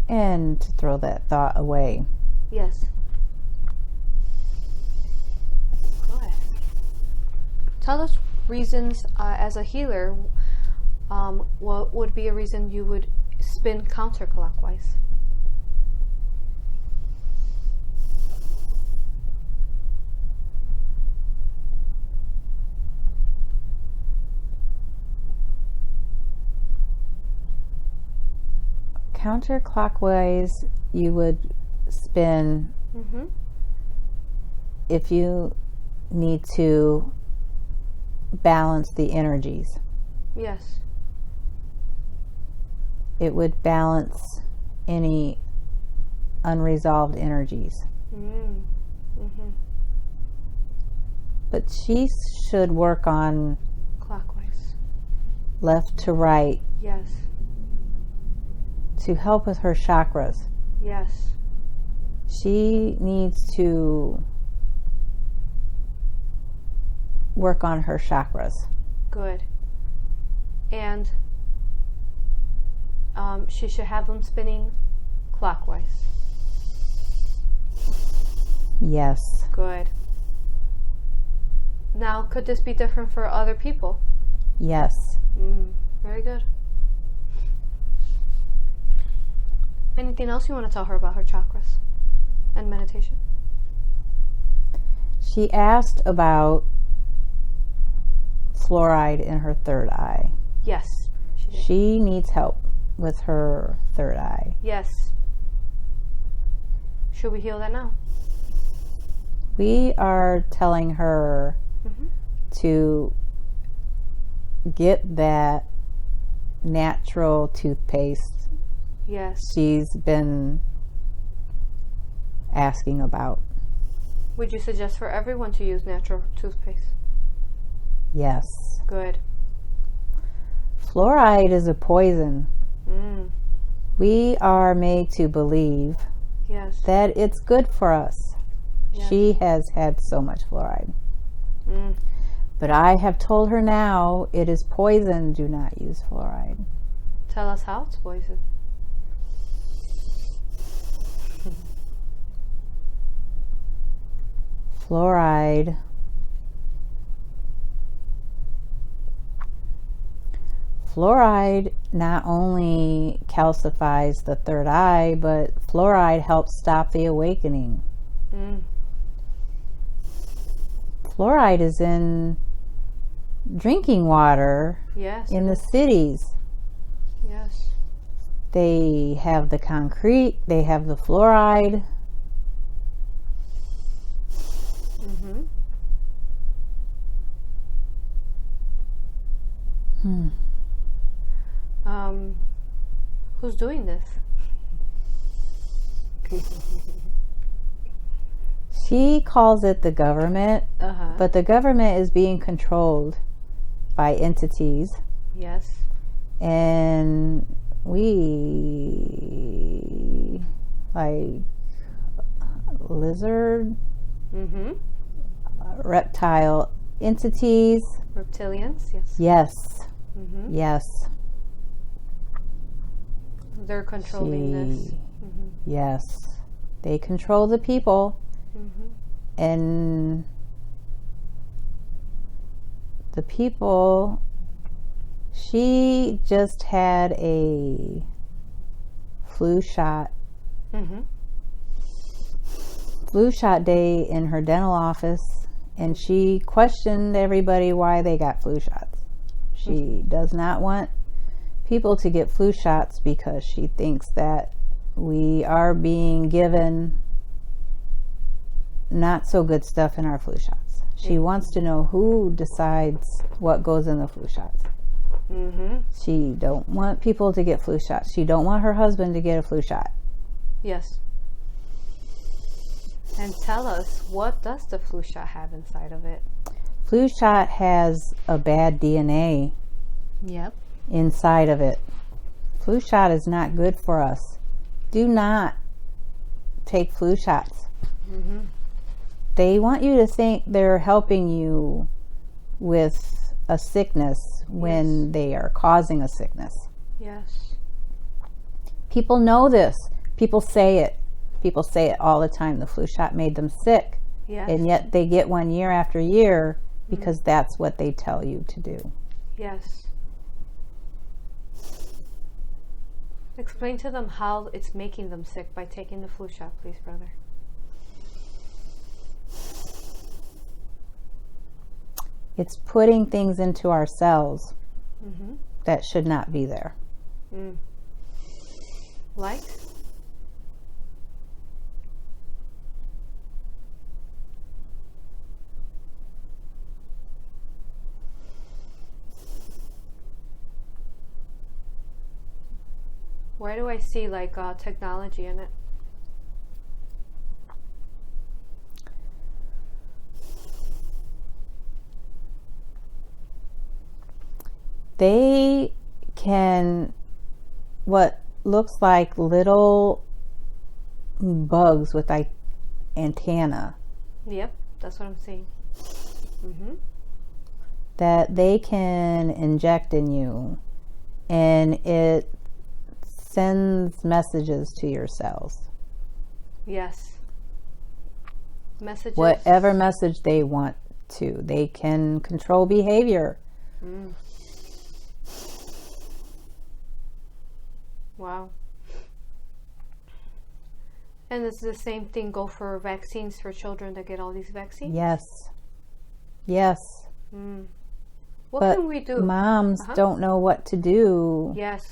And to throw that thought away. Yes. Good. Tell us reasons as a healer. What would be a reason you would spin counterclockwise? Counterclockwise, you would spin if you need to balance the energies. Yes. It would balance any unresolved energies. But she should work on clockwise, left to right. Yes. To help with her chakras. Yes. She needs to work on her chakras. Good. And she should have them spinning Clockwise. Yes. Good. Now, could this be different for other people? Yes. Very good. Anything else you want to tell her about her chakras and meditation? She asked about fluoride in her third eye. Yes. She needs help with her third eye. Yes. Should we heal that now? We are telling her to get that natural toothpaste. Yes. She's been asking about. Would you suggest for everyone to use natural toothpaste? Yes. Good. Fluoride is a poison. We are made to believe that it's good for us. Yes. She has had so much fluoride. But I have told her now it is poison. Do not use fluoride. Tell us how it's poison. Fluoride not only calcifies the third eye, but fluoride helps stop the awakening. Fluoride is in drinking water in the cities. Yes. They have the concrete, they have the fluoride. Who's doing this? She calls it the government, but the government is being controlled by entities. Yes. And we, like lizard, reptile entities. Reptilians, yes. Yes. Yes. They're controlling this. Yes. They control the people. And the people, she just had a flu shot. Flu shot day in her dental office, and she questioned everybody why they got flu shots. She does not want people to get flu shots because she thinks that we are being given not so good stuff in our flu shots. She wants to know who decides what goes in the flu shots. She don't want people to get flu shots. She don't want her husband to get a flu shot. Yes. And tell us, what does the flu shot have inside of it? Flu shot has a bad DNA inside of it. Flu shot is not good for us. Do not take flu shots. They want you to think they're helping you with a sickness when they are causing a sickness. Yes. People know this. People say it. People say it all the time. The flu shot made them sick. Yes. And yet they get one year after year because that's what they tell you to do. Yes. Explain to them how it's making them sick by taking the flu shot, please, brother. It's putting things into our cells that should not be there. Like? Where do I see like technology in it? They can, what looks like little bugs with like antenna. Yep, that's what I'm seeing. That they can inject in you, and it sends messages to your cells. Yes. Messages. Whatever message they want to. They can control behavior. Wow. And does the same thing go for vaccines for children that get all these vaccines? Yes. Yes. What but can we do? Moms don't know what to do. Yes.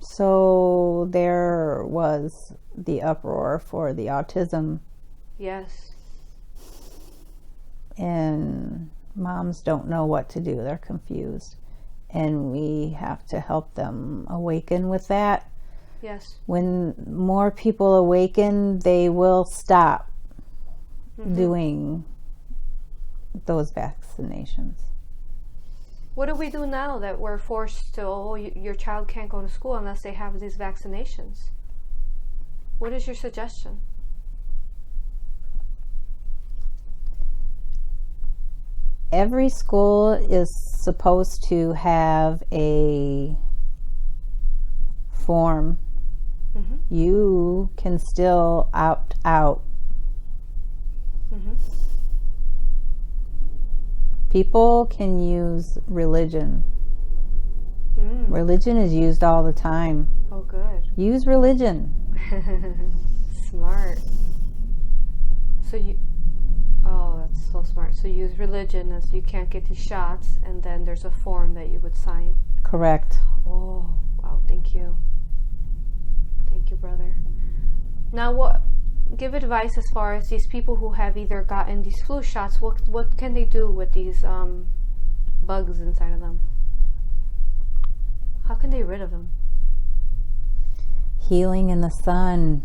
So there was the uproar for the autism. Yes. And moms don't know what to do. They're confused. And we have to help them awaken with that. Yes. When more people awaken, they will stop doing those vaccinations. What do we do now that we're forced to, your child can't go to school unless they have these vaccinations? What is your suggestion? Every school is supposed to have a form. You can still opt out. People can use religion. Religion is used all the time. Oh, good. Use religion. Smart. So that's so smart. So use religion as you can't get these shots, and then there's a form that you would sign. Correct. Oh, wow. Thank you. Thank you, brother. Now, give advice as far as these people who have either gotten these flu shots. What can they do with these bugs inside of them? How can they get rid of them? Healing in the sun.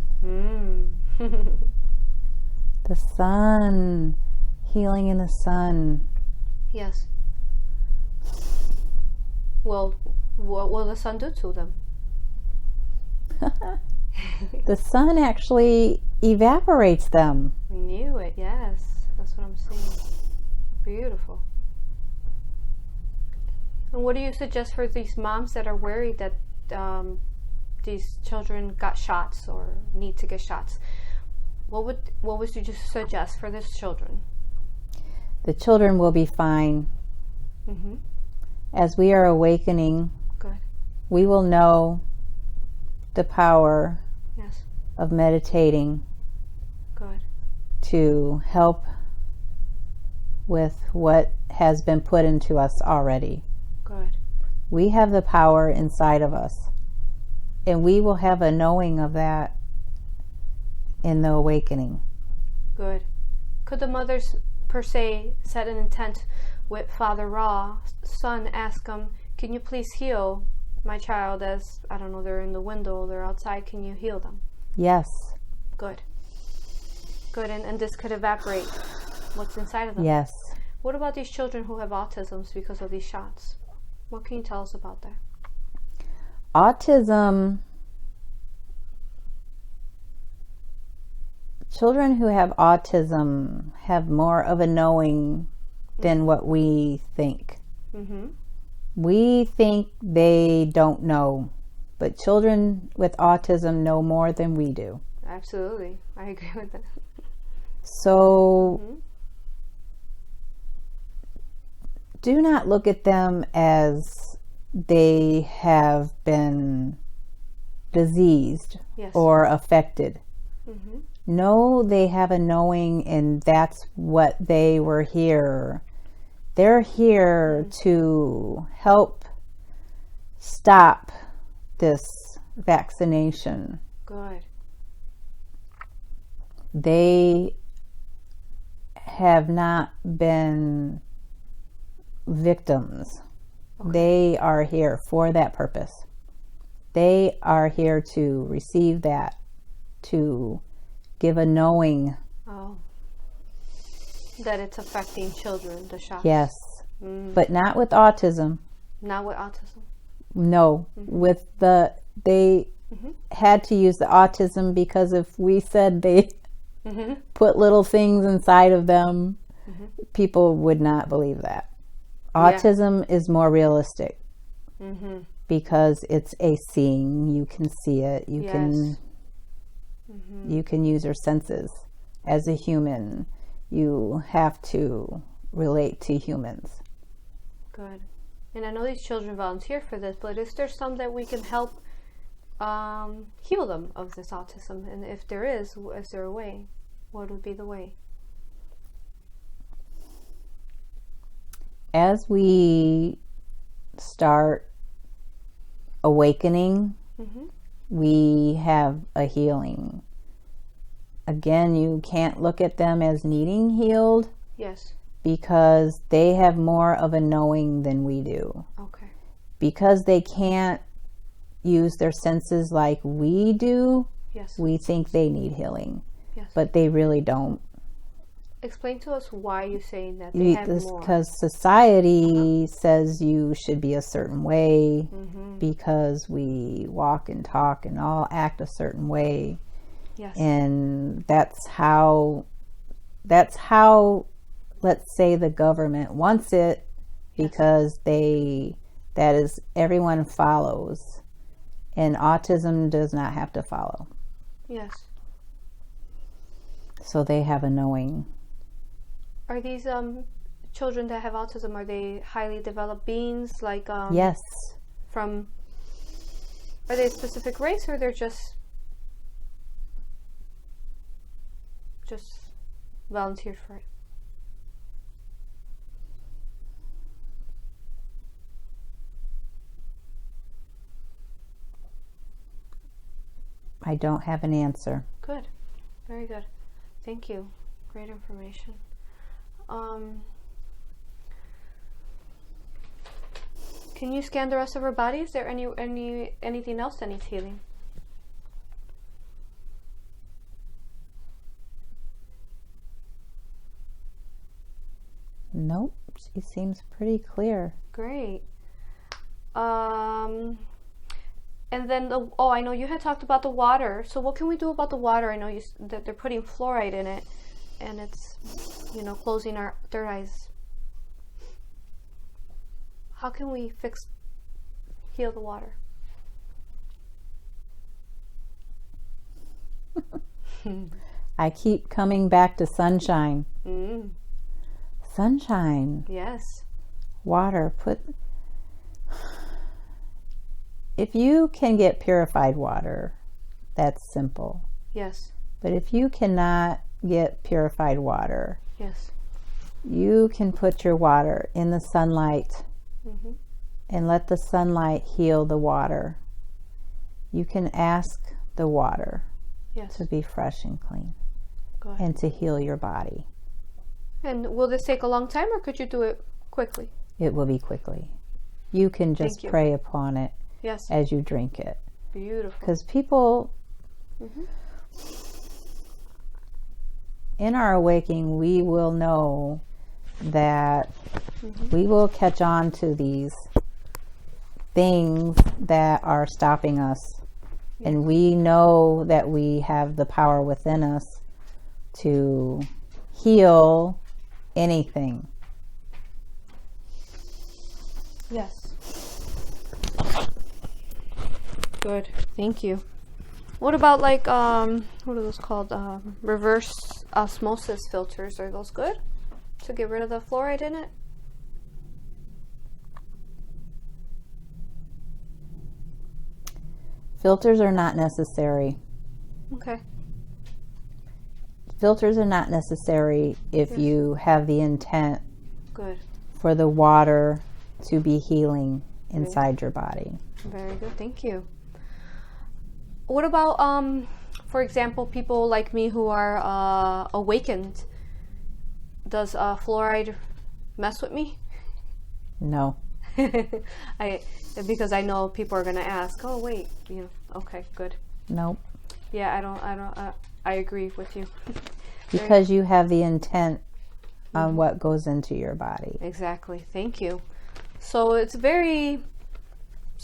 The sun. Healing in the sun. Yes. Well, what will the sun do to them? The sun actually evaporates them. I knew it, yes. That's what I'm saying. Beautiful. And what do you suggest for these moms that are worried that these children got shots or need to get shots? What would you just suggest for these children? The children will be fine. As we are awakening, good, we will know the power of meditating. Good. To help with what has been put into us already. Good. We have the power inside of us, and we will have a knowing of that in the awakening. Good. Could the mothers per se set an intent with Father Ra, son, ask him, can you please heal my child as, I don't know, they're in the window, they're outside, can you heal them? Yes. Good. Good, and this could evaporate what's inside of them. Yes. What about these children who have autisms because of these shots? What can you tell us about that? Autism, children who have autism have more of a knowing than what we think. We think they don't know, but children with autism know more than we do. Absolutely. I agree with that. So do not look at them as they have been diseased or affected. No, they have a knowing, and that's what they were here. They're here to help stop this vaccination. Good. They have not been victims. Okay. They are here for that purpose. They are here to receive that, to give a knowing. Oh. That it's affecting children, the shots. Yes. But not with autism. Not with autism. No. With they had to use the autism because if we said they put little things inside of them, people would not believe that. Autism is more realistic because it's a seeing. You can see it. You Yes. can you can use your senses. As a human, you have to relate to humans. Good. And I know these children volunteer for this, but is there some that we can help heal them of this autism? And if there is there a way? What would be the way? As we start awakening, we have a healing. Again, you can't look at them as needing healed. Yes. Because they have more of a knowing than we do. Okay. Because they can't use their senses like we do, Yes. we think they need healing. Yes. But they really don't. Explain to us why you're saying that they have more. Because society says you should be a certain way, because we walk and talk and all act a certain way. Yes. And that's how let's say the government wants it, because that is everyone follows, and autism does not have to follow. Yes. So they have a knowing. Are these children that have autism, are they highly developed beings? Like Yes. Are they a specific race, or they're just volunteered for it? I don't have an answer. Good. Very good. Thank you. Great information. Can you scan the rest of our body? Is there anything else that needs healing? Nope. She seems pretty clear. Great. And then I know you had talked about the water. So what can we do about the water? I know that they're putting fluoride in it, and it's, closing our third eyes. How can we heal the water? I keep coming back to sunshine. Sunshine. Yes. Water. If you can get purified water, that's simple. Yes. But if you cannot get purified water, yes, you can put your water in the sunlight and let the sunlight heal the water. You can ask the water to be fresh and clean and to heal your body. And will this take a long time, or could you do it quickly? It will be quickly. You can just pray upon it as you drink it. Beautiful. Because people, in our awakening, we will know that we will catch on to these things that are stopping us. And we know that we have the power within us to heal anything. Yes. Good. Thank you. What about what are those called? Reverse osmosis filters. Are those good to get rid of the fluoride in it? Filters are not necessary. Okay. Filters are not necessary if you have the intent for the water to be healing inside your body. Very good. Thank you. What about, for example, people like me who are awakened? Does fluoride mess with me? No. Because I know people are going to ask, oh, wait, okay, good. Nope. Yeah, I agree with you. Because you have the intent on what goes into your body. Exactly. Thank you. So it's very,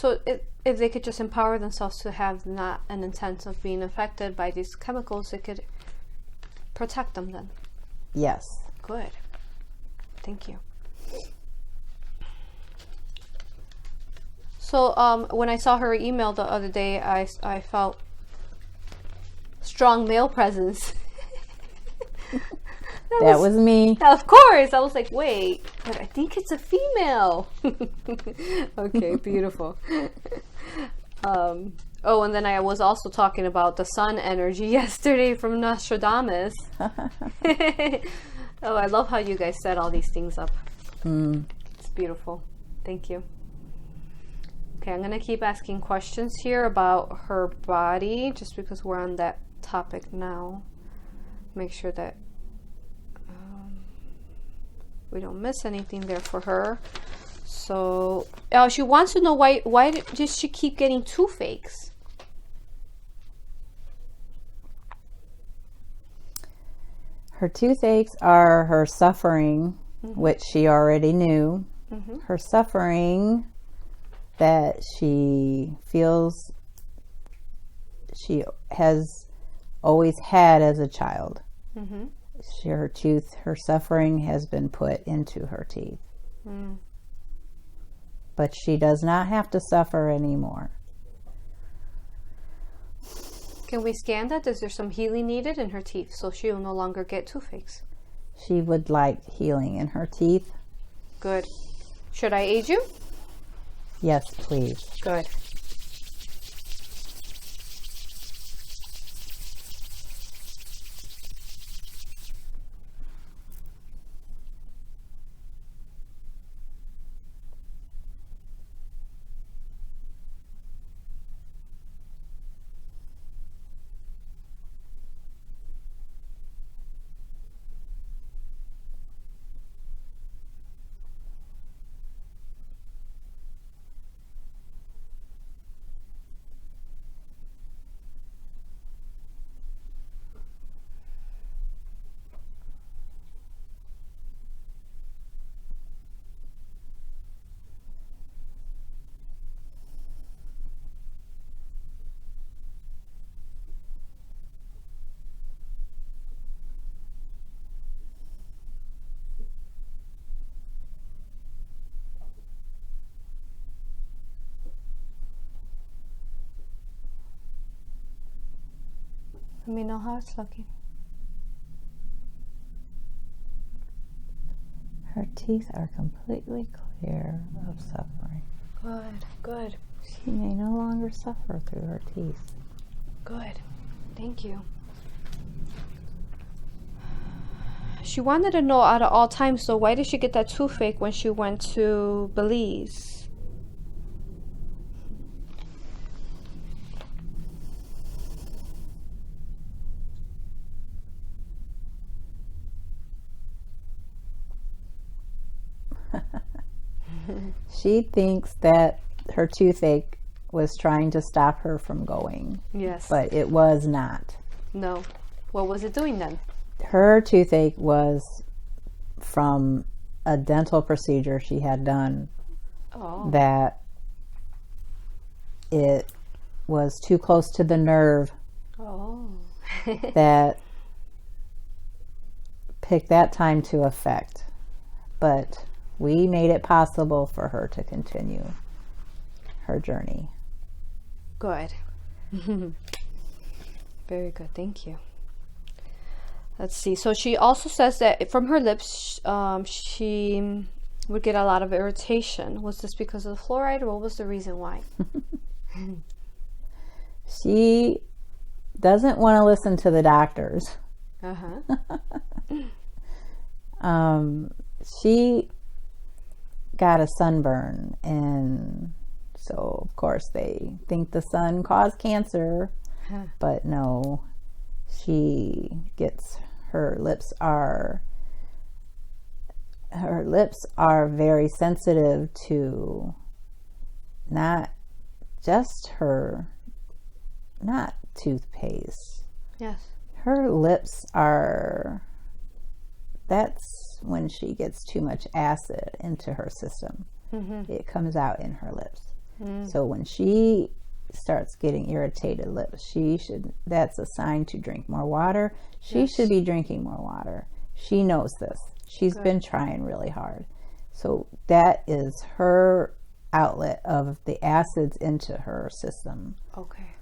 if they could just empower themselves to have not an intent of being affected by these chemicals, it could protect them then. Yes. Good. Thank you. So when I saw her email the other day, I felt strong male presence. That was me. Of course. I was like, wait, but I think it's a female. Okay, beautiful. Oh, and then I was also talking about the sun energy yesterday from Nostradamus. Oh, I love how you guys set all these things up. It's beautiful. Thank you. Okay, I'm going to keep asking questions here about her body, just because we're on that topic now. Make sure that we don't miss anything there for her. So she wants to know why does she keep getting toothaches? Her toothaches are her suffering, which she already knew. Her suffering that she feels she has always had as a child. Her suffering has been put into her teeth. But she does not have to suffer anymore. Can we scan that? Is there some healing needed in her teeth so she'll no longer get toothaches? She would like healing in her teeth. Good. Should I aid you? Yes, please. Good. Let me know how it's looking. Her teeth are completely clear of suffering. Good, good. She may no longer suffer through her teeth. Good. Thank you. She wanted to know out of all times, so why did she get that toothache when she went to Belize? She thinks that her toothache was trying to stop her from going. Yes. But it was not. No. What was it doing then? Her toothache was from a dental procedure she had done. Oh. That it was too close to the nerve. Oh. That picked that time to affect. But we made it possible for her to continue her journey. Good. Very good. Thank you. Let's see. So she also says that from her lips, she would get a lot of irritation. Was this because of the fluoride, or what was the reason why? She doesn't want to listen to the doctors. She got a sunburn, and so of course they think the sun caused cancer, but no, she gets her lips are very sensitive to not toothpaste. Yes. Her lips are, that's when she gets too much acid into her system. It comes out in her lips. So when she starts getting irritated lips, that's a sign to drink more water. She should be drinking more water. She knows this. She's been trying really hard. So that is her outlet of the acids into her system. Okay.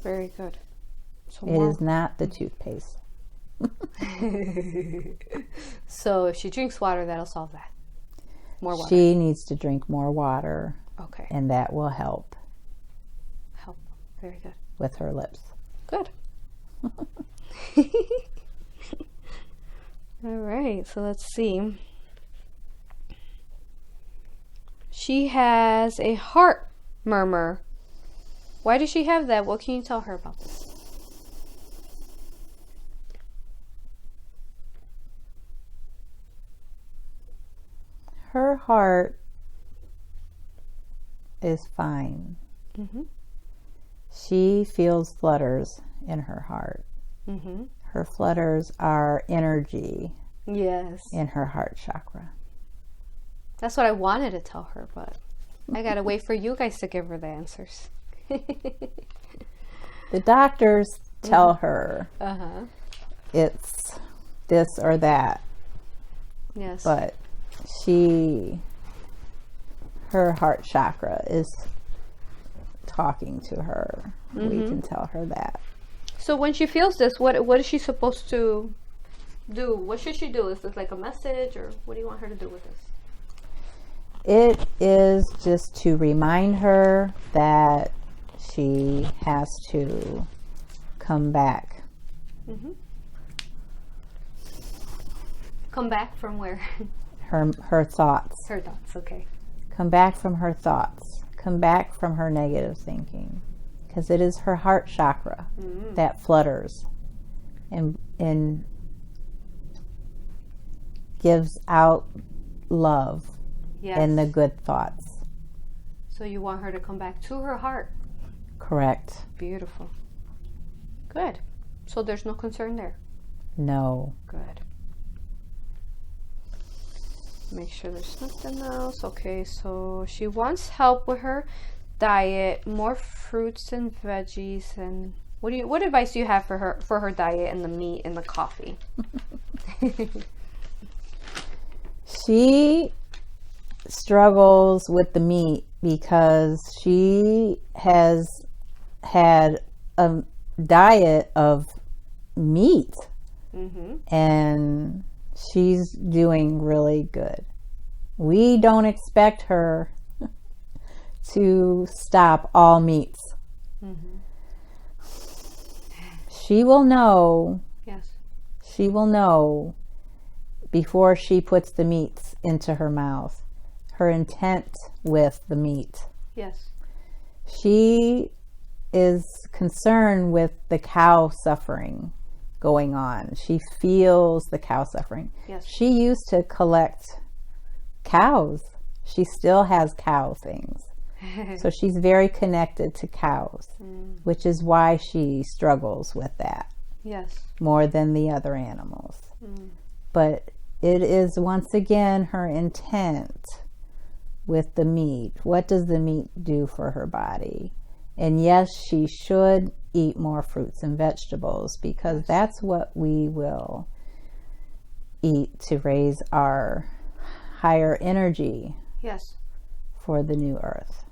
Very good. So It is not the toothpaste. So if she drinks water, that'll solve that. More water. She needs to drink more water. Okay. And that will help. Help. Very good. With her lips. Good. All right. So let's see. She has a heart murmur. Why does she have that? What can you tell her about this? Her heart is fine. Mm-hmm. She feels flutters in her heart. Mm-hmm. Her flutters are energy. Yes. In her heart chakra. That's what I wanted to tell her, but I gotta wait for you guys to give her the answers. The doctors tell her it's this or that. Yes. But her heart chakra is talking to her. We can tell her that. So when she feels this, what is she supposed to do? What should she do? Is this like a message, or what do you want her to do with this? It is just to remind her that she has to come back. Mm-hmm. Come back from where? Her thoughts. Her thoughts, okay. Come back from her thoughts. Come back from her negative thinking. Because it is her heart chakra that flutters and gives out love and the good thoughts. So you want her to come back to her heart. Correct. Beautiful. Good. So there's no concern there? No. Good. Make sure there's nothing else. Okay, so she wants help with her diet, more fruits and veggies, and what advice do you have for her diet and the meat and the coffee? She struggles with the meat because she has had a diet of meat and she's doing really good. We don't expect her to stop all meats. She will know. Yes. She will know before she puts the meats into her mouth. Her intent with the meat. Yes. She is concerned with the cow suffering going on. She feels the cow suffering. Yes. She used to collect cows. She still has cow things. So she's very connected to cows, which is why she struggles with that. Yes. More than the other animals. But it is once again her intent with the meat. What does the meat do for her body? And yes, she should eat more fruits and vegetables because that's what we will eat to raise our higher energy for the new earth.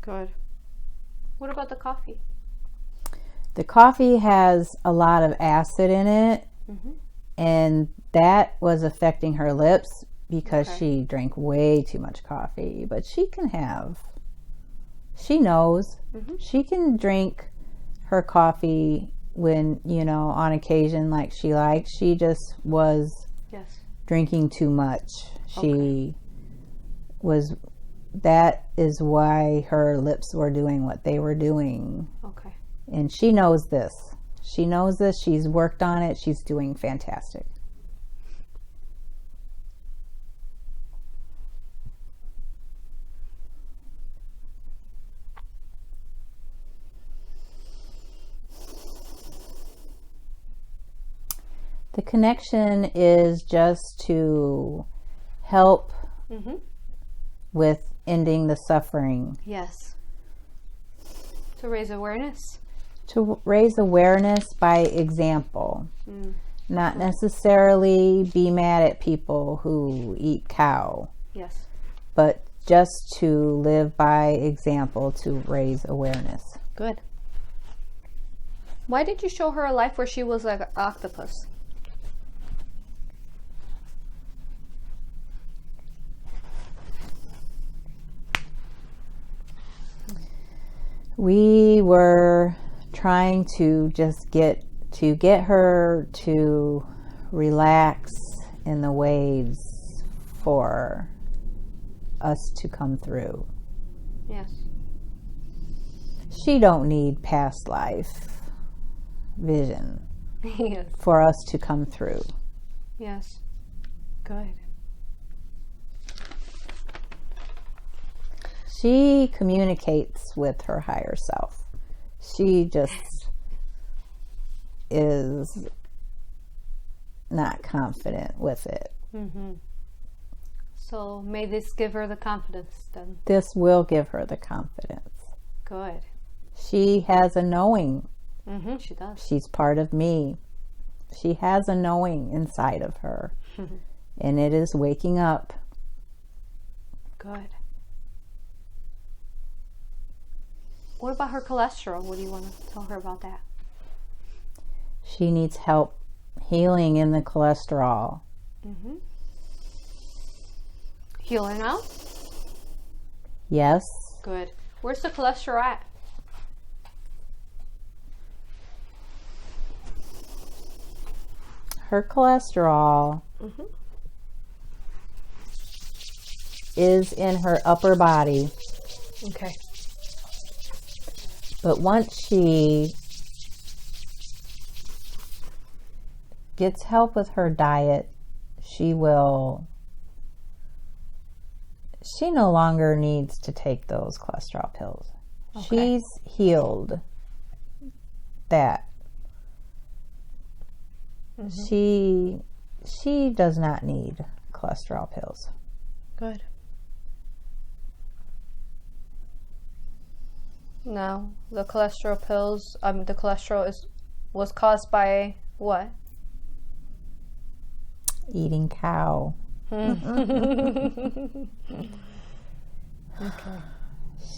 Good. What about the coffee? The coffee has a lot of acid in it, and that was affecting her lips because she drank way too much coffee. But she knows she can drink her coffee when, on occasion, like she likes. She just was drinking too much. That is why her lips were doing what they were doing. Okay. And she knows this. She knows this. She's worked on it. She's doing fantastic. The connection is just to help with ending the suffering. Yes. To raise awareness? To raise awareness by example. Not necessarily be mad at people who eat cow. Yes. But just to live by example, to raise awareness. Good. Why did you show her a life where she was like an octopus? We were trying to just get her to relax in the waves for us to come through. Yes. She don't need past life vision Yes. for us to come through. Yes. Good. She communicates with her higher self. She just is not confident with it. Mm-hmm. So may this give her the confidence then. This will give her the confidence. Good. She has a knowing. Mm-hmm. She does. She's part of me. She has a knowing inside of her. And it is waking up. Good. What about her cholesterol? What do you want to tell her about that? She needs help healing in the cholesterol. Mm-hmm. Healing now? Yes. Good. Where's the cholesterol at? Her cholesterol is in her upper body. Okay. But once she gets help with her diet, she no longer needs to take those cholesterol pills. Okay. She's healed that. Mm-hmm. She does not need cholesterol pills. Good. Now, the cholesterol pills, the cholesterol was caused by what? Eating cow. Okay.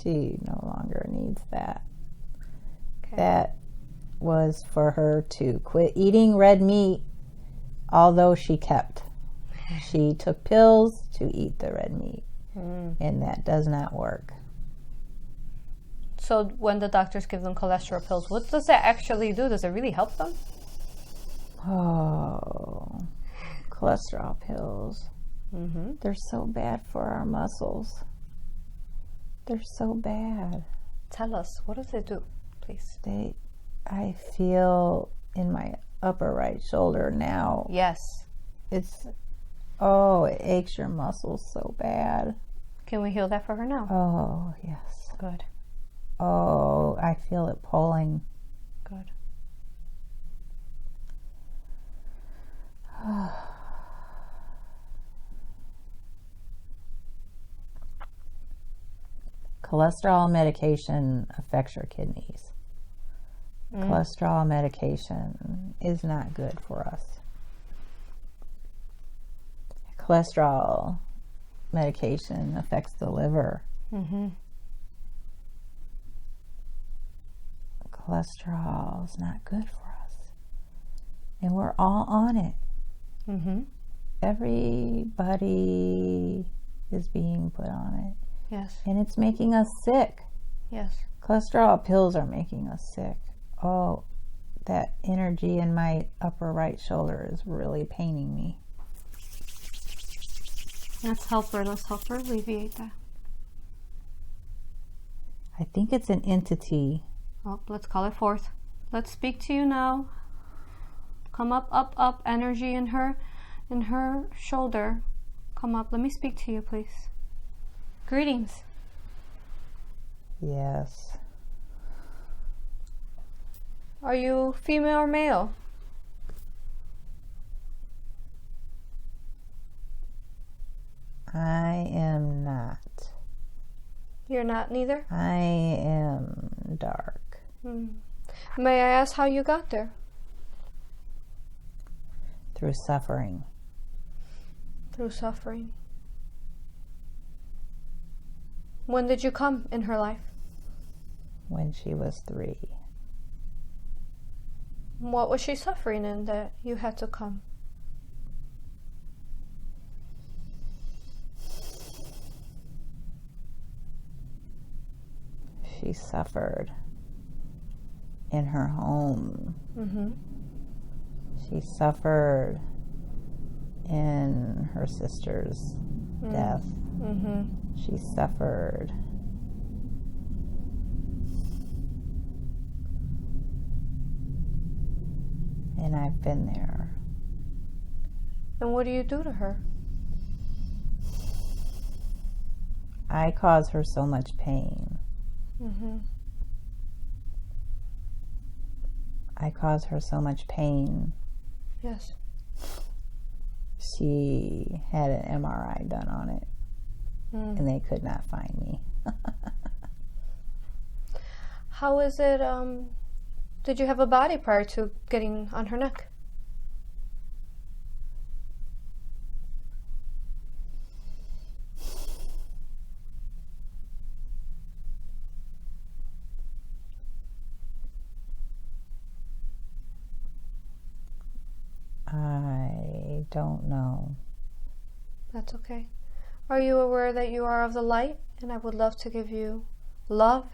She no longer needs that. Okay. That was for her to quit eating red meat, although she kept. She took pills to eat the red meat, and that does not work. So when the doctors give them cholesterol pills, what does that actually do? Does it really help them? Oh, cholesterol pills. Mm-hmm. They're so bad for our muscles. They're so bad. Tell us, what does it do, please? I feel in my upper right shoulder now. Yes. It aches your muscles so bad. Can we heal that for her now? Oh, yes. Good. Oh, I feel it pulling. Good. Cholesterol medication affects your kidneys. Cholesterol medication is not good for us. Cholesterol medication affects the liver. Mm-hmm. Cholesterol is not good for us. And we're all on it. Mm-hmm. Everybody is being put on it. Yes. And it's making us sick. Yes. Cholesterol pills are making us sick. Oh, that energy in my upper right shoulder is really paining me. Let's help her alleviate that. I think it's an entity. Oh, let's call it forth. Let's speak to you now. Come up, up, up. Energy in her shoulder. Come up. Let me speak to you, please. Greetings. Yes. Are you female or male? I am not. You're not neither? I am dark. May I ask how you got there? Through suffering. Through suffering. When did you come in her life? When she was 3. What was she suffering in that you had to come? She suffered in her home. Mm-hmm. She suffered in her sister's death. Mm-hmm. She suffered and I've been there. And what do you do to her? I cause her so much pain. Mm-hmm. I cause her so much pain. Yes. She had an M.R.I. done on it, and they could not find me. How is it, did you have a body prior to getting on her neck? I don't know. That's okay. Are you aware that you are of the light? And I would love to give you love.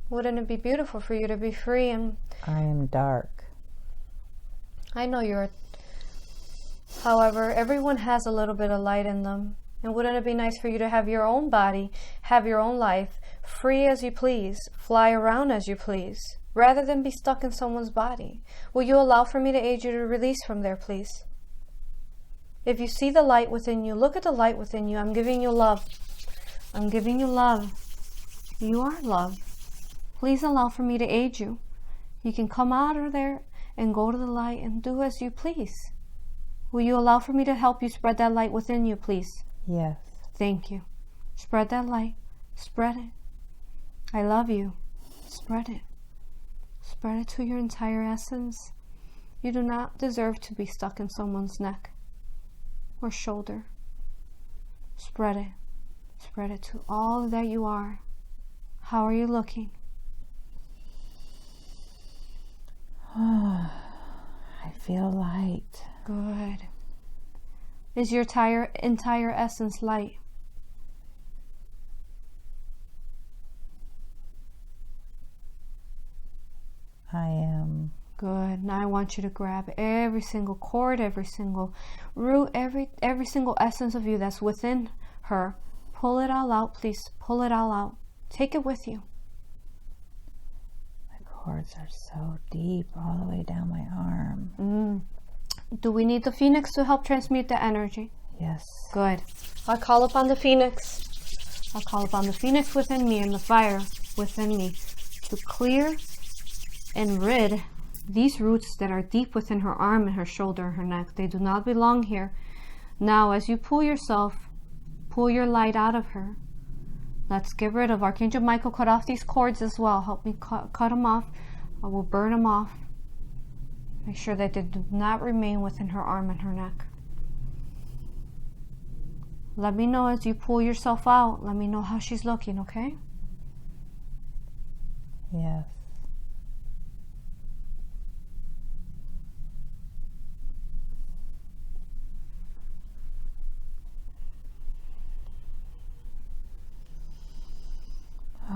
Wouldn't it be beautiful for you to be free? And I am dark. I know you're. However, everyone has a little bit of light in them. And wouldn't it be nice for you to have your own body, have your own life, free as you please, fly around as you please, rather than be stuck in someone's body? Will you allow for me to aid you to release from there, please? If you see the light within you, look at the light within you. I'm giving you love. I'm giving you love. You are love. Please allow for me to aid you. You can come out of there and go to the light and do as you please. Will you allow for me to help you spread that light within you, please? Yes. Thank you. Spread that light. Spread it. I love you. Spread it. Spread it to your entire essence. You do not deserve to be stuck in someone's neck or shoulder. Spread it. Spread it to all that you are. How are you looking? I feel light. Good. Is your entire essence light? I am. Good. Now I want you to grab every single cord, every single root, every single essence of you that's within her. Pull it all out, please. Pull it all out. Take it with you. My cords are so deep, all the way down my arm. Do we need the phoenix to help transmute the energy? Yes. Good. I call upon the phoenix. I call upon the phoenix within me and the fire within me to clear and rid these roots that are deep within her arm and her shoulder and her neck. They do not belong here. Now, as you pull your light out of her. Let's get rid of. Archangel Michael, cut off these cords as well. Help me cut them off. I will burn them off. Make sure that they do not remain within her arm and her neck. Let me know as you pull yourself out. Let me know how she's looking, okay? Yes.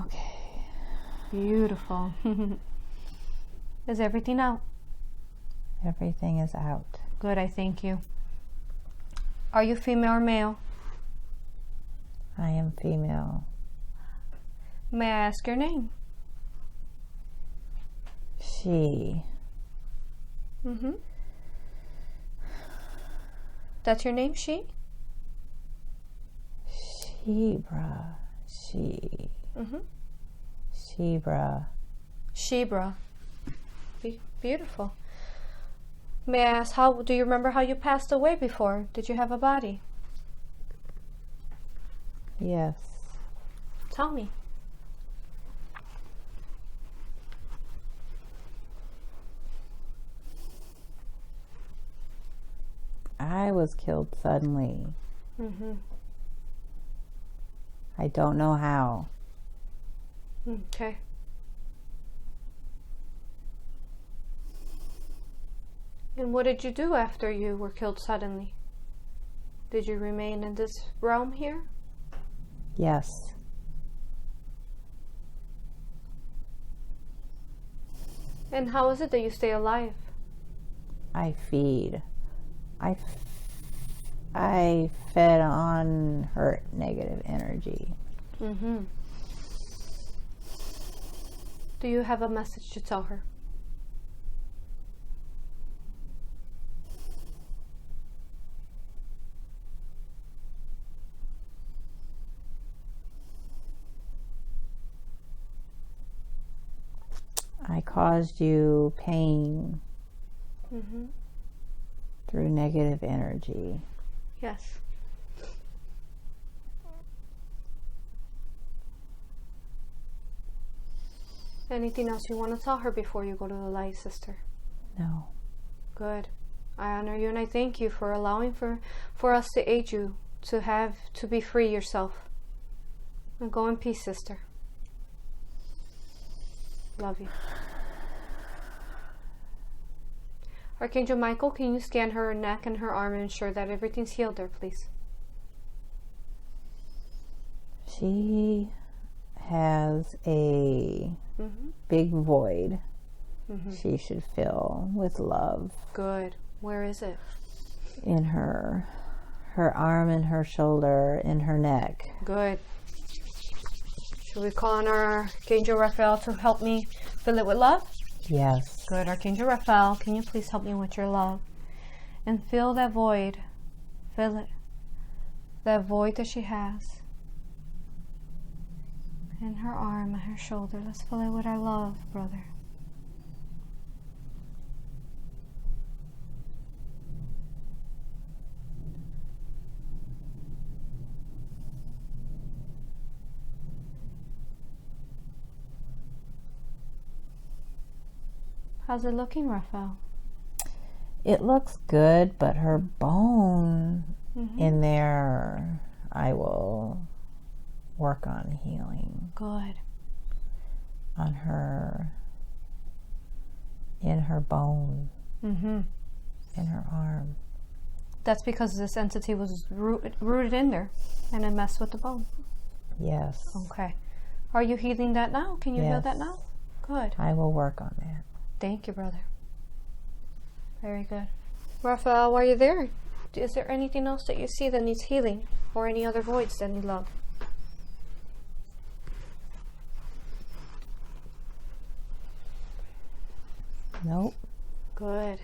Okay. Beautiful. Is everything out? Everything is out. Good, I thank you. Are you female or male? I am female. May I ask your name? She. That's your name, she? Shebra. She. Shebra. Shebra. Beautiful. May I ask, do you remember how you passed away before? Did you have a body? Yes. Tell me. I was killed suddenly. I don't know how. Okay. And what did you do after you were killed suddenly? Did you remain in this realm here? Yes. And how is it that you stay alive? I feed. I fed on her negative energy. Mm-hmm. Do you have a message to tell her? I caused you pain through negative energy. Yes. Anything else you want to tell her before you go to the light, sister? No. Good. I honor you and I thank you for allowing for us to aid you to be free yourself. And go in peace, sister. Love you. Archangel Michael, can you scan her neck and her arm and ensure that everything's healed there, please? She has a big void she should fill with love. Good. Where is it? In her arm and her shoulder, in her neck. Good. Should we call on our Archangel Raphael to help me fill it with love? Yes. Good. Archangel Raphael, can you please help me with your love? And fill that void. Fill it. That void that she has. In her arm and her shoulder. Let's fill it with our love, brother. How's it looking, Raphael? It looks good, but her bone in there, I will work on healing. Good. On her, in her bone, in her arm. That's because this entity was rooted in there and it messed with the bone. Yes. Okay. Are you healing that now? Can you heal that now? Good. I will work on that. Thank you, brother. Very good. Raphael, while you're there, is there anything else that you see that needs healing or any other voids that need love? Nope. Good.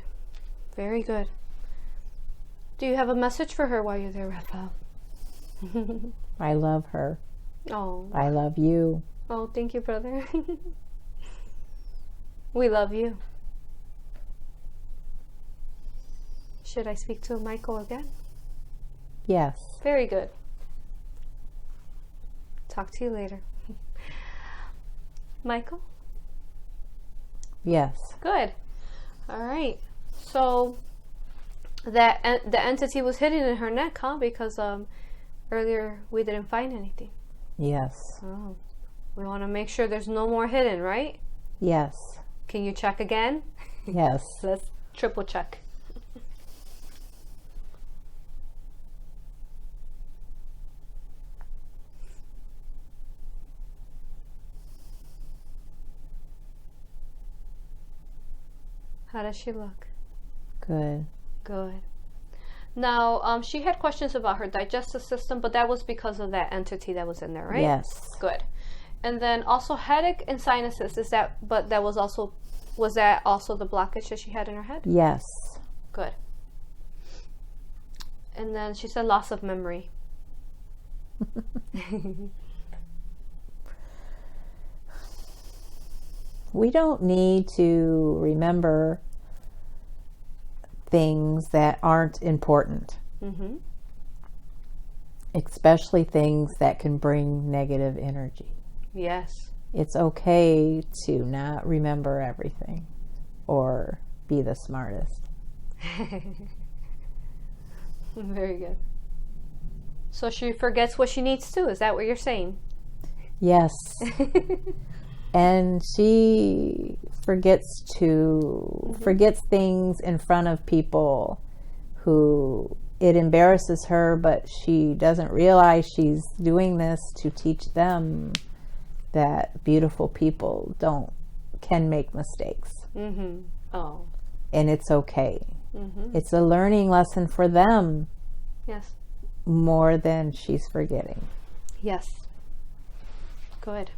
Very good. Do you have a message for her while you're there, Raphael? I love her. Oh. I love you. Oh, thank you, brother. We love you. Should I speak to Michael again? Yes. Very good. Talk to you later. Michael? Yes. Good. All right. So the entity was hidden in her neck, huh? Because earlier we didn't find anything. Yes. Oh. We want to make sure there's no more hidden, right? Yes. Can you check again? Yes. Let's triple check. How does she look? Good. Good. Now, she had questions about her digestive system, but that was because of that entity that was in there, right? Yes. Good. And then also headache and sinuses. Was that also the blockage that she had in her head? Yes. Good. And then she said loss of memory. We don't need to remember things that aren't important. Especially things that can bring negative energy. Yes. It's okay to not remember everything or be the smartest. Very good. So she forgets what she needs to. Is that what you're saying? Yes. And she forgets things in front of people who it embarrasses her, but she doesn't realize she's doing this to teach them that beautiful people can make mistakes. Mm-hmm. Oh. And it's okay. Mm-hmm. It's a learning lesson for them. Yes. More than she's forgetting. Yes. Good.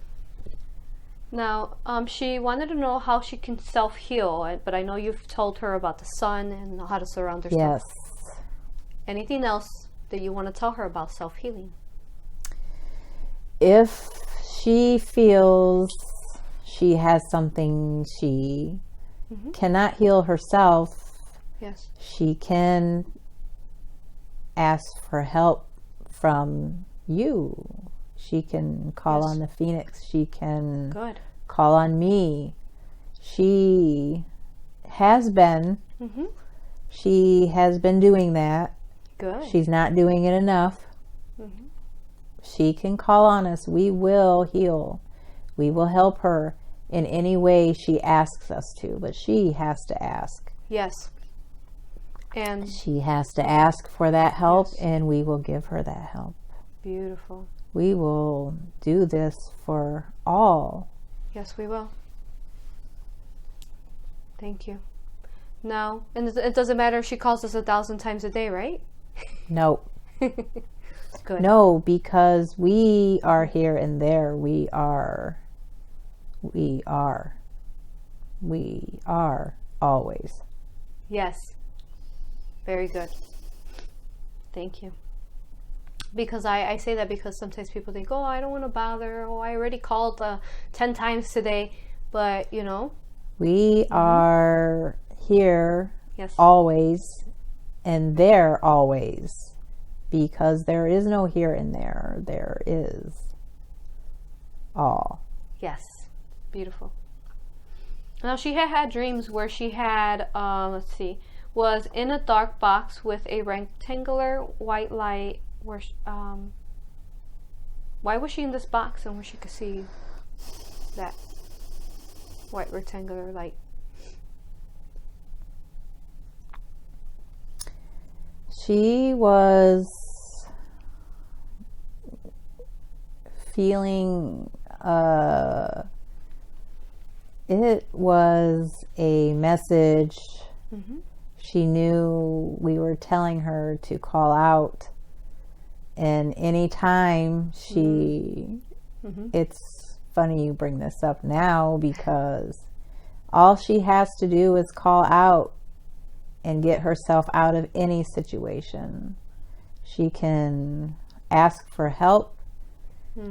Now, she wanted to know how she can self-heal, but I know you've told her about the sun and how to surround herself. Yes. Anything else that you want to tell her about self-healing? If she feels she has something she cannot heal herself, yes, she can ask for help from you. She can call on the Phoenix. She can call on me. She has been. Mm-hmm. She has been doing that. Good. She's not doing it enough. Mm-hmm. She can call on us. We will heal. We will help her in any way she asks us to, but she has to ask. Yes. And she has to ask for that help, and we will give her that help. Beautiful. We will do this for all. Yes, we will. Thank you. Now, and it doesn't matter if she calls us 1,000 times a day, right? Nope. Good. No, because we are here and there. We are always. Yes. Very good. Thank you. Because I say that because sometimes people think, oh, I don't want to bother. Oh, I already called 10 times today. But, you know. We are here yes. always and there always. Because there is no here and there. There is all. Yes. Beautiful. Now, she had dreams where she had, was in a dark box with a rectangular white light. Where why was she in this box and where she could see that white rectangular light? She was feeling it was a message. She knew we were telling her to call out. And anytime it's funny you bring this up now, because all she has to do is call out and get herself out of any situation. She can ask for help.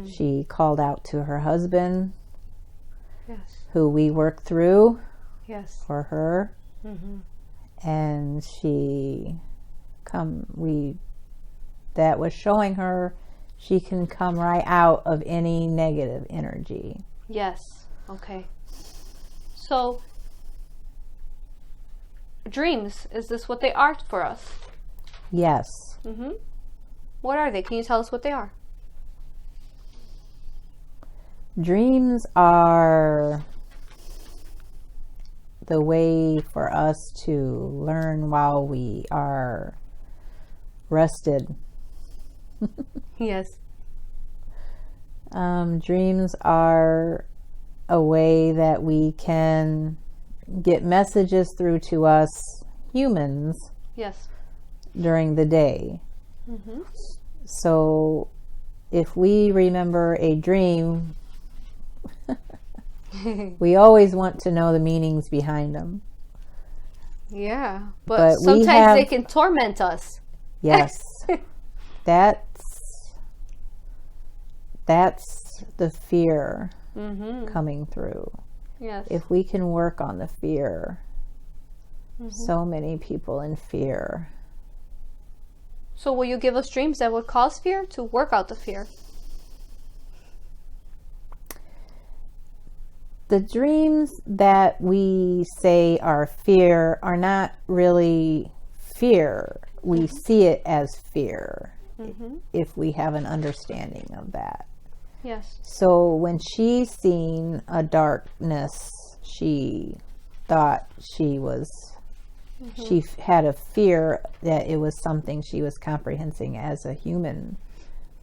She called out to her husband, who we worked through for her. And that was showing her she can come right out of any negative energy. Yes. Okay. So, dreams, is this what they are for us? Yes. What are they? Can you tell us what they are? Dreams are the way for us to learn while we are rested. Yes. Dreams are a way that we can get messages through to us humans. Yes. During the day. So if we remember a dream, we always want to know the meanings behind them. Yeah, but sometimes they can torment us. Yes. That's the fear coming through. Yes. If we can work on the fear, so many people in fear. So will you give us dreams that would cause fear to work out the fear? The dreams that we say are fear are not really fear. We see it as fear. if we have an understanding of that. Yes. So when she seen a darkness, she thought she had a fear that it was something she was comprehending as a human,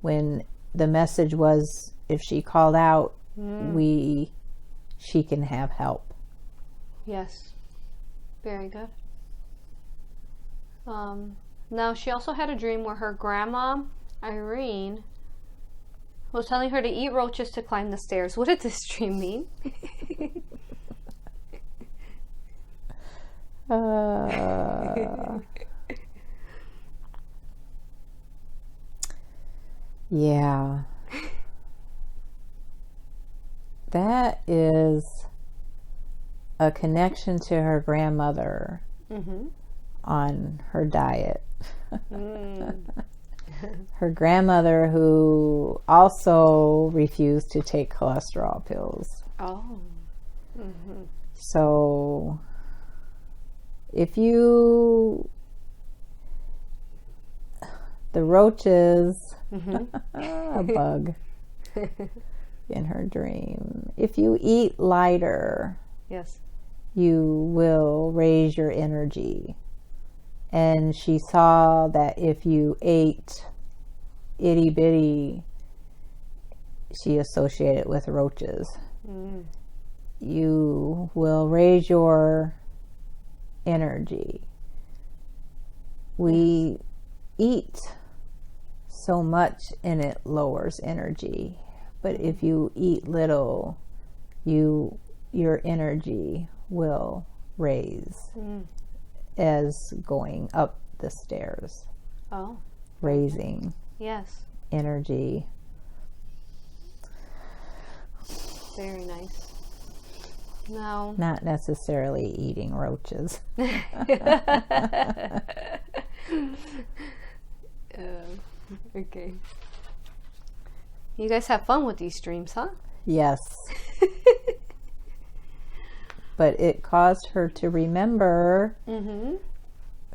when the message was, if she called out, she can have help. Yes. Very good. Now, she also had a dream where her grandma, Irene, was telling her to eat roaches to climb the stairs. What did this dream mean? Yeah. That is a connection to her grandmother on her diet. Her grandmother, who also refused to take cholesterol pills. Oh. So if the roaches, a bug in her dream, if you eat lighter, Yes. you will raise your energy. And she saw that if you ate itty bitty, she associated with roaches, you will raise your energy. We eat so much and it lowers energy, but if you eat little, your energy will raise as going up the stairs. Oh. Raising Yes. energy. Very nice. Now, Not necessarily eating roaches. Okay. You guys have fun with these dreams, huh? Yes. But it caused her to remember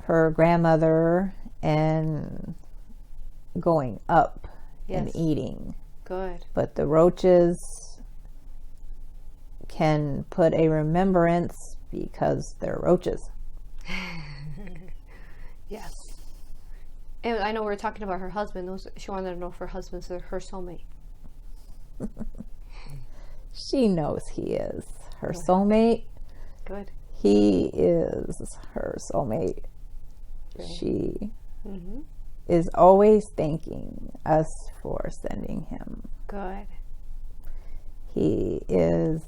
her grandmother and going up and eating. Good. But the roaches can put a remembrance because they're roaches. Yes. And I know we were talking about her husband. She wanted to know if her husband's her soulmate. She knows he is her soulmate. Good. He is her soulmate. Good. She is always thanking us for sending him. Good. He is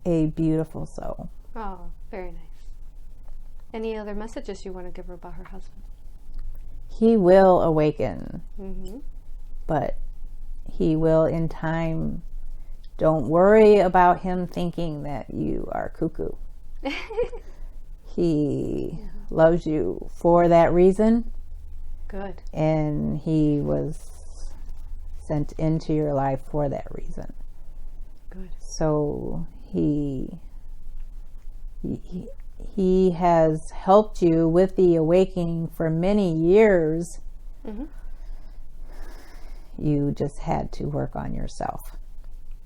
a beautiful soul. Oh, very nice. Any other messages you want to give her about her husband? He will awaken, but he will in time. Don't worry about him thinking that you are cuckoo. He loves you for that reason. Good. And he was sent into your life for that reason. Good. So he has helped you with the awakening for many years. You just had to work on yourself.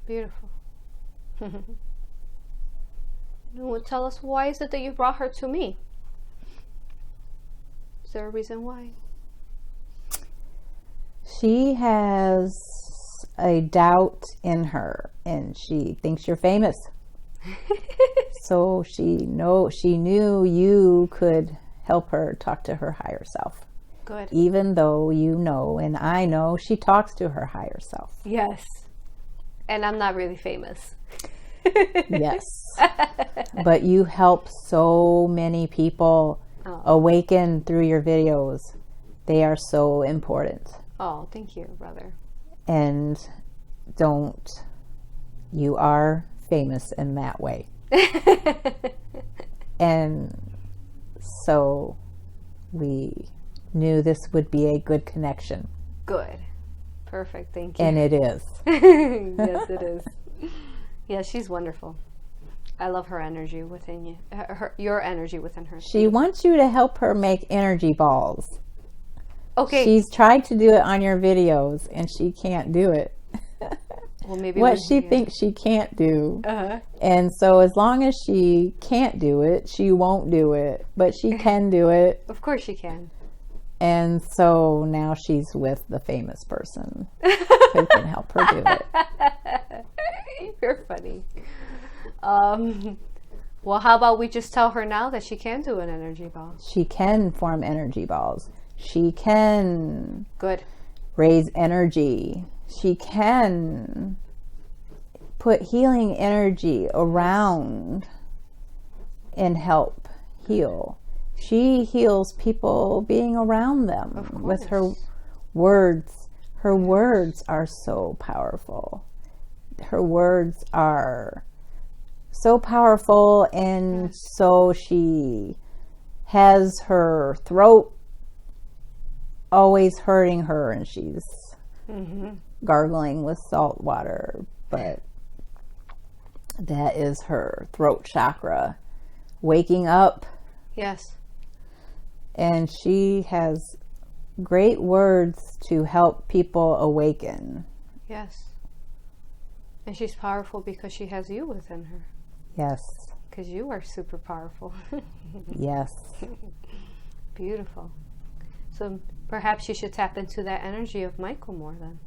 Beautiful. Well, tell us, why is it that you brought her to me? Is there a reason why? She has a doubt in her, and she thinks you're famous. So she knew you could help her talk to her higher self. Good. Even though you know, and I know, she talks to her higher self. Yes. And I'm not really famous. Yes. But you help so many people awaken through your videos. They are so important. Oh, thank you, brother. And you are famous in that way. And so we knew this would be a good connection. Good. Perfect. Thank you. And it is. Yes, it is. Yeah, she's wonderful. I love her energy within you. Your energy within her. She wants you to help her make energy balls. Okay. She's tried to do it on your videos and she can't do it. Well, maybe what she thinks she can't do. And so as long as she can't do it, she won't do it. But she can do it. Of course she can. And so now she's with the famous person who can help her do it. You're funny. Well, how about we just tell her now that she can do an energy ball? She can form energy balls. She can raise energy. She can put healing energy around and help heal. She heals people being around them with her words. Her words are so powerful. Her words are so powerful, and so she has her throat always hurting her, and she's gargling with salt water, but that is her throat chakra waking up. Yes. And she has great words to help people awaken. Yes. And she's powerful because she has you within her. Yes. Because you are super powerful. Yes. Beautiful. So perhaps she should tap into that energy of Michael more then.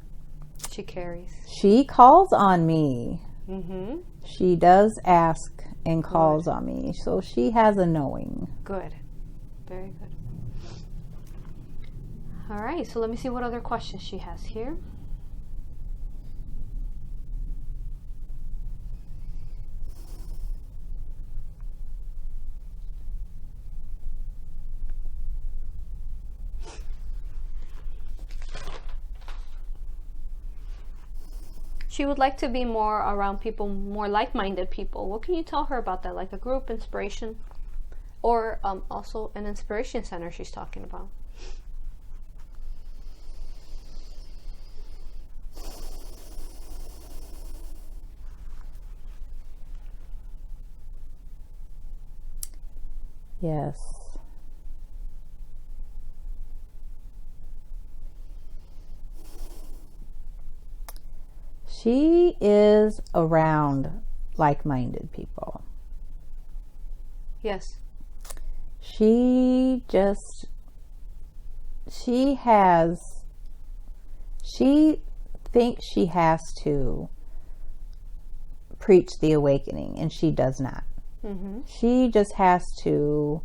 She carries. She calls on me. Mm-hmm. She does ask and calls on me. So she has a knowing. Good. Very good. All right. So let me see what other questions she has here. She would like to be more around people, more like-minded people. What can you tell her about that? Like a group inspiration, or also an inspiration center she's talking about. Yes. She is around like-minded people. Yes. She thinks she has to preach the awakening, and she does not. Mm-hmm. She just has to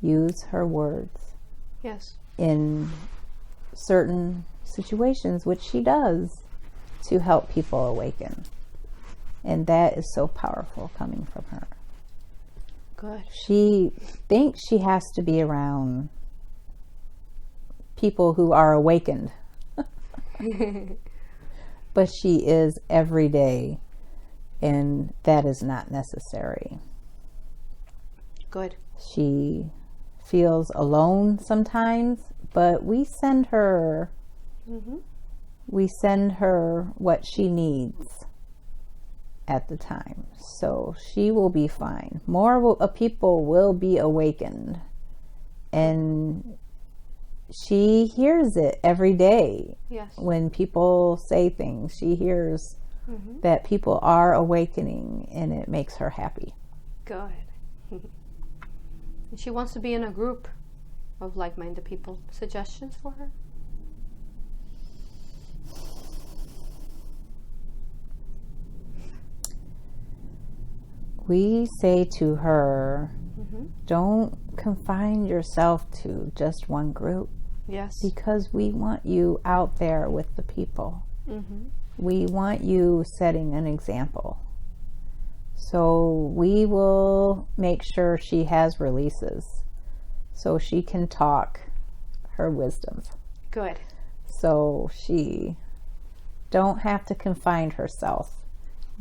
use her words. Yes. In certain situations, which she does, to help people awaken. And that is so powerful coming from her. Good. She thinks she has to be around people who are awakened. But she is every day, and that is not necessary. Good. She feels alone sometimes, but we send her what she needs at the time. So she will be fine. More people will be awakened. And she hears it every day. Yes. When people say things, she hears that people are awakening, and it makes her happy. Good. She wants to be in a group of like-minded people. Suggestions for her? We say to her, don't confine yourself to just one group. Yes. Because we want you out there with the people. We want you setting an example. So we will make sure she has releases so she can talk her wisdoms. Good. So she don't have to confine herself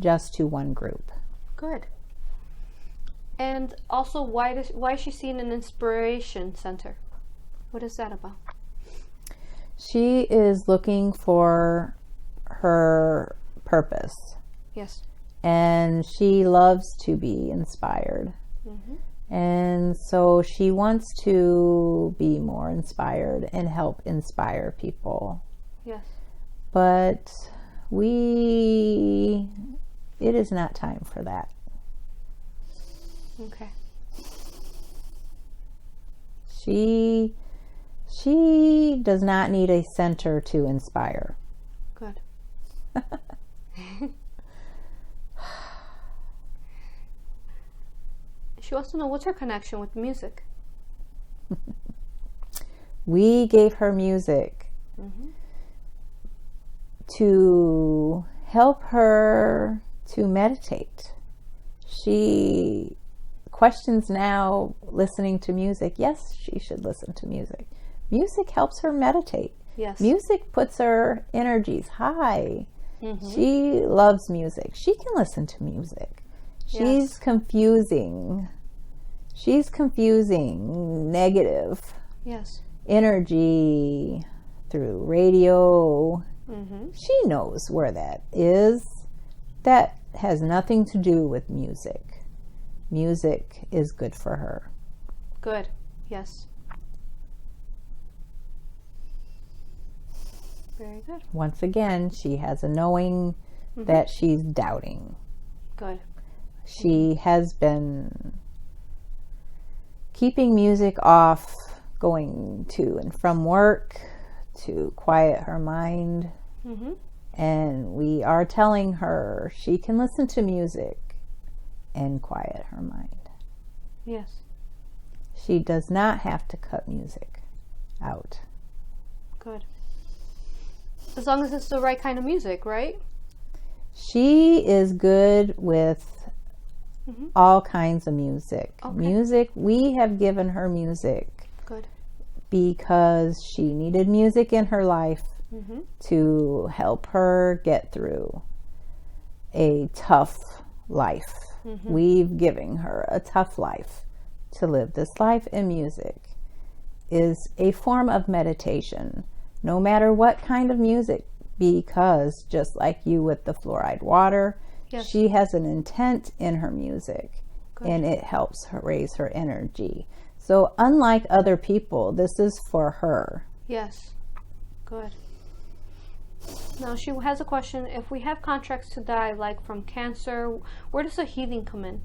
just to one group. Good. And also, why is she seeing an inspiration center? What is that about? She is looking for her purpose. Yes. And she loves to be inspired. And so she wants to be more inspired and help inspire people. Yes. But it is not time for that. Okay. She does not need a center to inspire. Good. She wants to know, what's her connection with music? We gave her music to help her to meditate. She questions now listening to music. Yes, she should listen to music. Music helps her meditate. Yes. Music puts her energies high. Mm-hmm. She loves music. She can listen to music. She's confusing. She's confusing negative energy through radio. Mm-hmm. She knows where that is. That has nothing to do with music. Music is good for her. Good. Yes. Very good. Once again, she has a knowing that she's doubting. Good. She has been keeping music off, going to and from work to quiet her mind. Mm-hmm. And we are telling her she can listen to music and quiet her mind. Yes. She does not have to cut music out. Good. As long as it's the right kind of music, right? She is good with all kinds of music. Okay. Music, we have given her music. Good. Because she needed music in her life to help her get through a tough life. We've given her a tough life to live. This life, and music is a form of meditation, no matter what kind of music, because just like you with the fluoride water, she has an intent in her music. Good. And it helps her raise her energy. So unlike other people, this is for her. Yes. Good. Now she has a question. If we have contracts to die, like from cancer, where does the healing come in?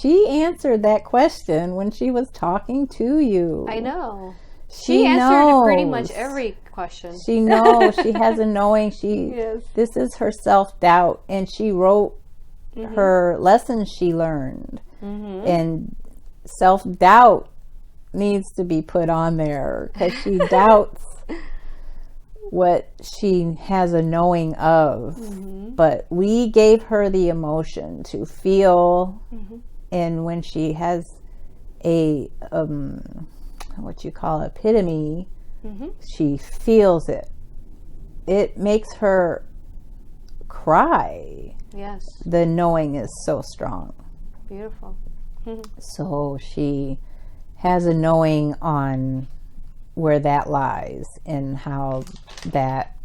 She answered that question when she was talking to you. I know. She answered pretty much every question. She knows. She has a knowing. This is her self-doubt, and she wrote her lessons she learned. And self-doubt needs to be put on there because she doubts what she has a knowing of. But we gave her the emotion to feel, and when she has a what you call epitome, she feels it. It makes her cry. Yes. The knowing is so strong. Beautiful. So she has a knowing on where that lies and how that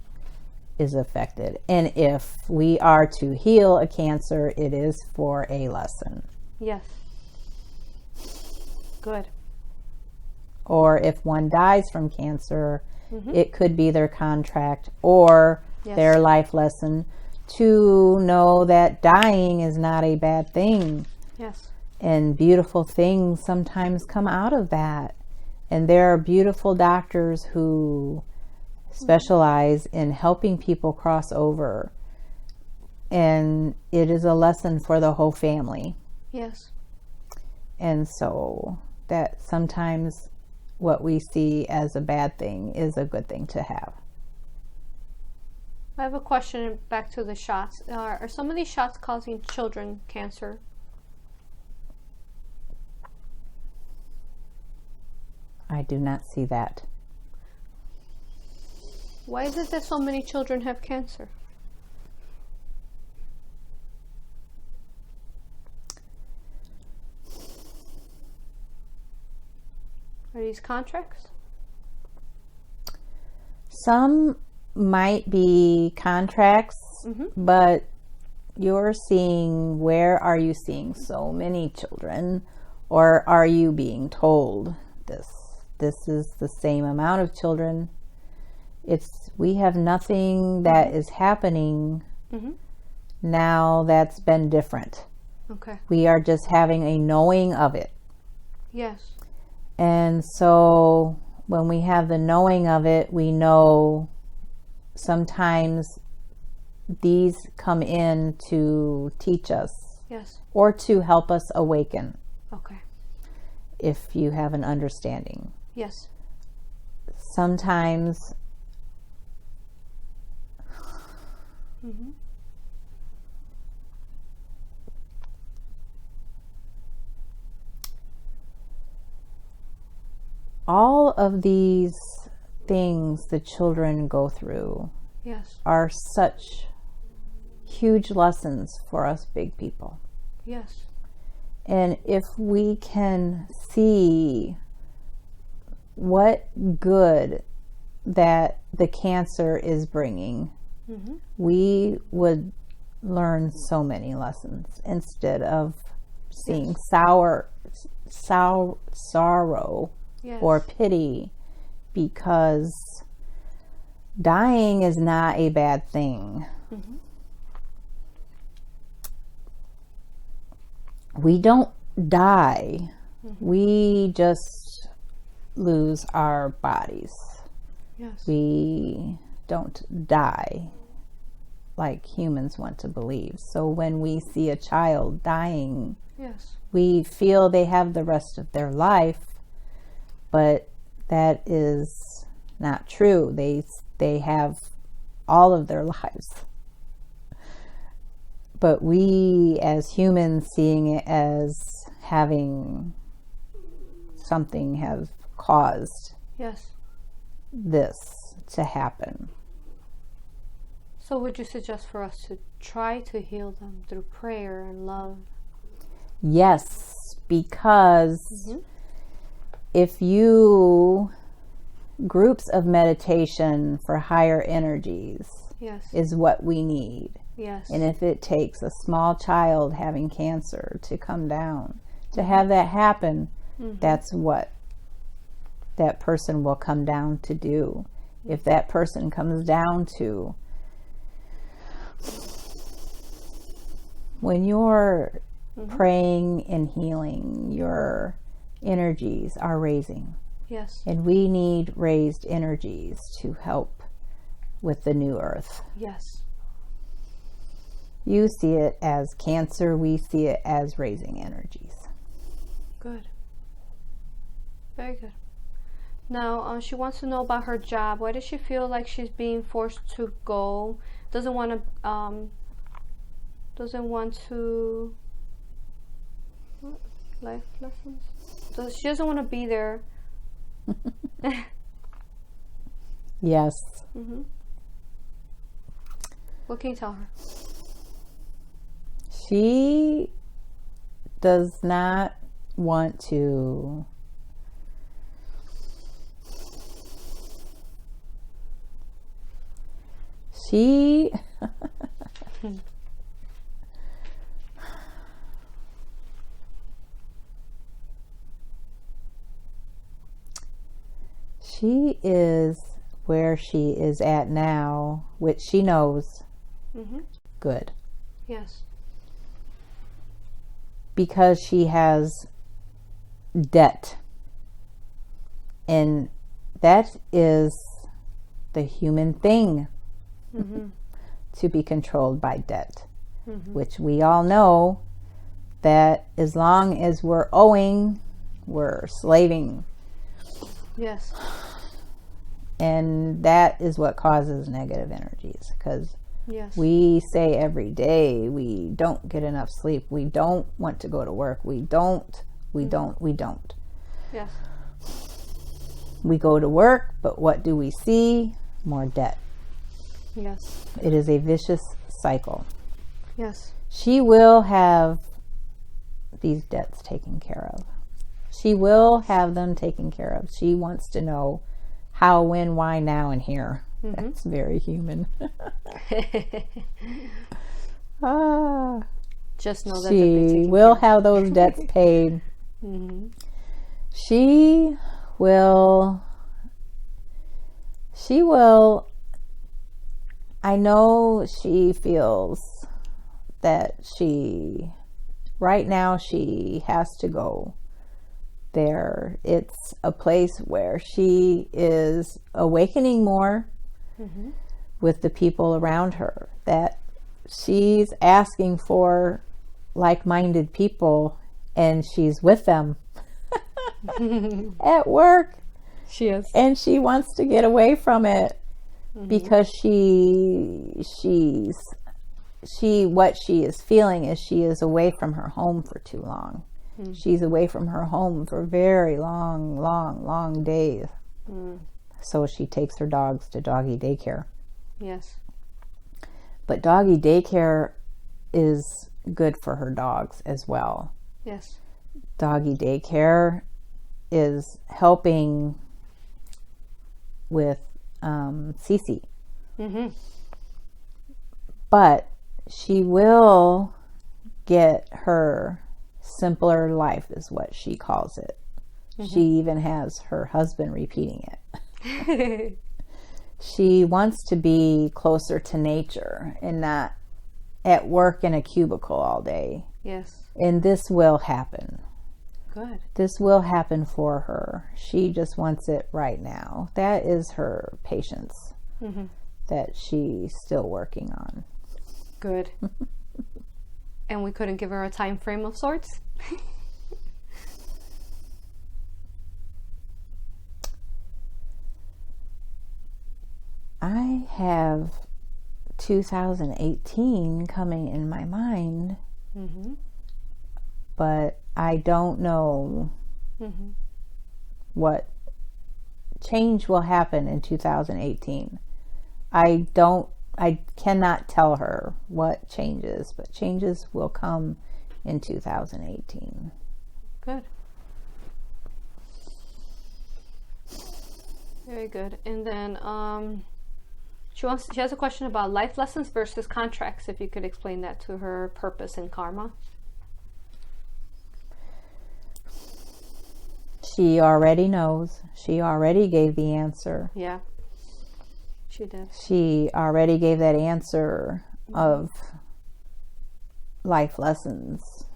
is affected. And if we are to heal a cancer, it is for a lesson. Yes. Good. Or if one dies from cancer, it could be their contract or their life lesson to know that dying is not a bad thing. Yes. And beautiful things sometimes come out of that. And there are beautiful doctors who specialize in helping people cross over. And it is a lesson for the whole family. Yes. And so that sometimes what we see as a bad thing is a good thing to have. I have a question back to the shots. Are some of these shots causing children cancer? I do not see that. Why is it that so many children have cancer? Are these contracts? Some might be contracts, but you're seeing, where are you seeing so many children? Or are you being told this is the same amount of children? We have nothing that is happening now that's been different. Okay. We are just having a knowing of it. Yes. And so when we have the knowing of it, we know sometimes these come in to teach us. Yes. Or to help us awaken. Okay. If you have an understanding. Yes. Sometimes all of these things the children go through are such huge lessons for us big people. Yes. And if we can see what good that the cancer is bringing, we would learn so many lessons instead of seeing sorrow or pity, because dying is not a bad thing. We don't die. We just lose our bodies. Yes. We don't die like humans want to believe. So when we see a child dying, we feel they have the rest of their life, but that is not true. They have all of their lives. But we as humans seeing it as having something have caused this to happen. So would you suggest for us to try to heal them through prayer and love? Yes, because if you groups of meditation for higher energies is what we need. Yes. And if it takes a small child having cancer to come down, to have that happen, that's what that person will come down to do. If that person comes down to, when you're praying and healing, your energies are raising. Yes. And we need raised energies to help with the new earth. Yes. You see it as cancer, we see it as raising energies. Good. Very good. Now, she wants to know about her job. Why does she feel like she's being forced to go? Doesn't want to what? Life lessons? She doesn't want to be there. Yes. What can you tell her? She does not want to she is where she is at now, which she knows good. Yes. Because she has debt. And that is the human thing, to be controlled by debt, which we all know that as long as we're owing, we're slaving. Yes. And that is what causes negative energies, because we say every day we don't get enough sleep, we don't want to go to work, we don't. Yes. We go to work, but what do we see? More debt. Yes. It is a vicious cycle. Yes. She will have these debts taken care of. She will have them taken care of. She wants to know how, when, why, now, and here. That's very human. Just know that they'll be She taken will care have those debts paid. Mm-hmm. She will, I know she feels that right now she has to go there. It's a place where she is awakening more Mm-hmm. with the people around her, that she's asking for like-minded people and she's with them at work. She is. And she wants to get away from it because what she is feeling is she is away from her home for too long. She's away from her home for very long days. So she takes her dogs to doggy daycare. Yes. But doggy daycare is good for her dogs as well. Yes. Doggy daycare is helping with Cece. Mm-hmm. But she will get her simpler life, is what she calls it. She even has her husband repeating it. She wants to be closer to nature and not at work in a cubicle all day. Yes. And this will happen. Good. This will happen for her. She just wants it right now. That is her patience that she's still working on. Good. And we couldn't give her a time frame of sorts? I have 2018 coming in my mind, but I don't know what change will happen in 2018. I cannot tell her what changes, but changes will come in 2018. Good. Very good. And then she has a question about life lessons versus contracts. If you could explain that to her, purpose and karma. She already knows. She already gave the answer. Yeah, she did. She already gave that answer of life lessons.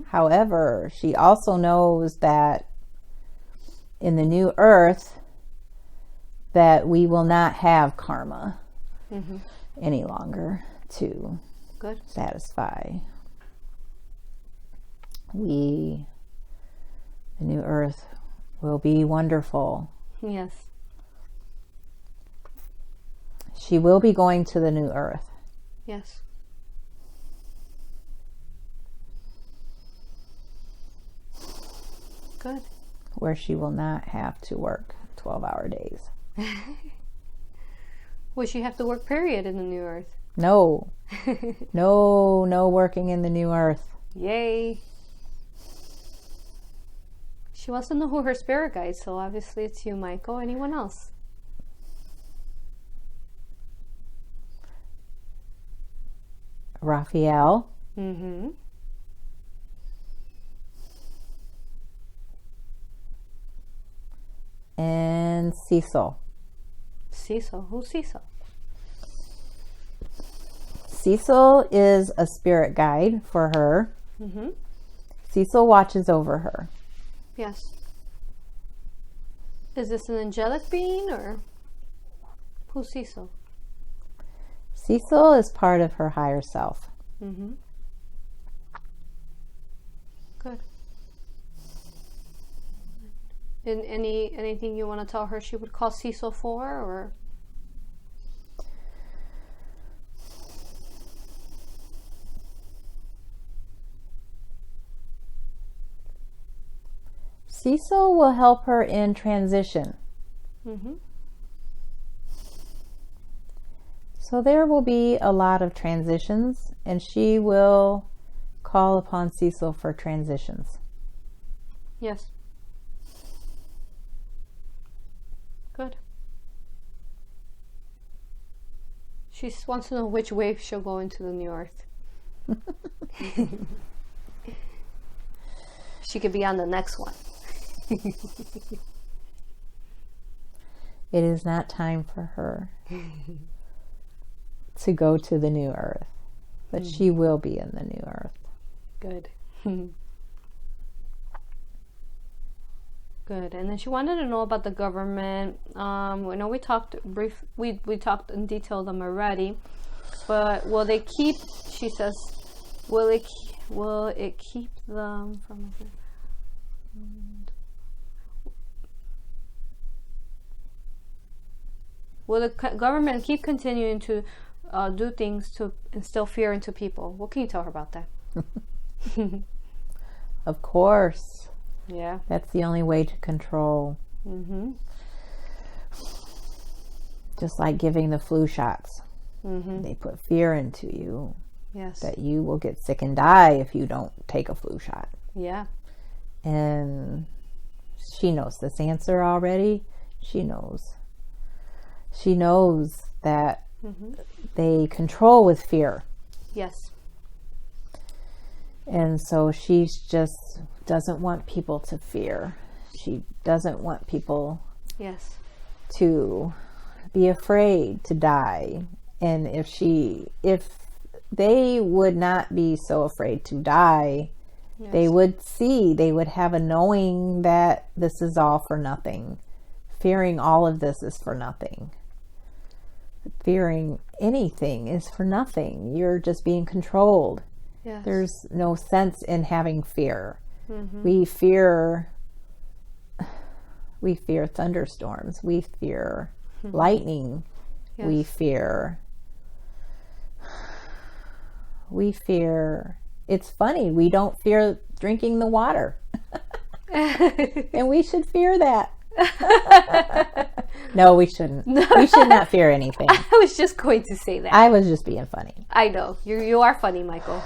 However, she also knows that in the new earth that we will not have karma any longer to satisfy. The new earth will be wonderful. Yes. She will be going to the new earth. Yes. Good. Where she will not have to work 12-hour days. Will she have to work period in the new earth? No. No working in the new earth. Yay. She wants to know who her spirit guide, so obviously it's you, Michael. Anyone else? Raphael. And Cecil. Cecil. Who's Cecil? Cecil is a spirit guide for her. Cecil watches over her. Yes. Is this an angelic being or who's Cecil? Cecil is part of her higher self. Good. And anything you want to tell her she would call Cecil for, or? Cecil will help her in transition. So there will be a lot of transitions, and she will call upon Cecil for transitions. Yes. Good. She wants to know which way she'll go into the new earth. She could be on the next one. It is not time for her to go to the new earth, but she will be in the new earth. Good. Good. And then she wanted to know about the government. We know we talked we talked in detail them already, but will they keep? She says, will it keep them from? Will the government keep continuing to do things to instill fear into people? What can you tell her about that? Of course. Yeah. That's the only way to control. Just like giving the flu shots. They put fear into you. Yes. That you will get sick and die if you don't take a flu shot. Yeah. And she knows this answer already. She knows. She knows that they control with fear. Yes. And so she just doesn't want people to fear. She doesn't want people to be afraid to die. And if they would not be so afraid to die, they would have a knowing that this is all for nothing. Fearing all of this is for nothing. Fearing anything is for nothing. You're just being controlled. Yes. There's no sense in having fear. We fear thunderstorms. We fear lightning. Yes. We fear. It's funny. We don't fear drinking the water. And we should fear that. No, we shouldn't. We should not fear anything. I was just going to say that. I was just being funny. I know. You are funny, Michael.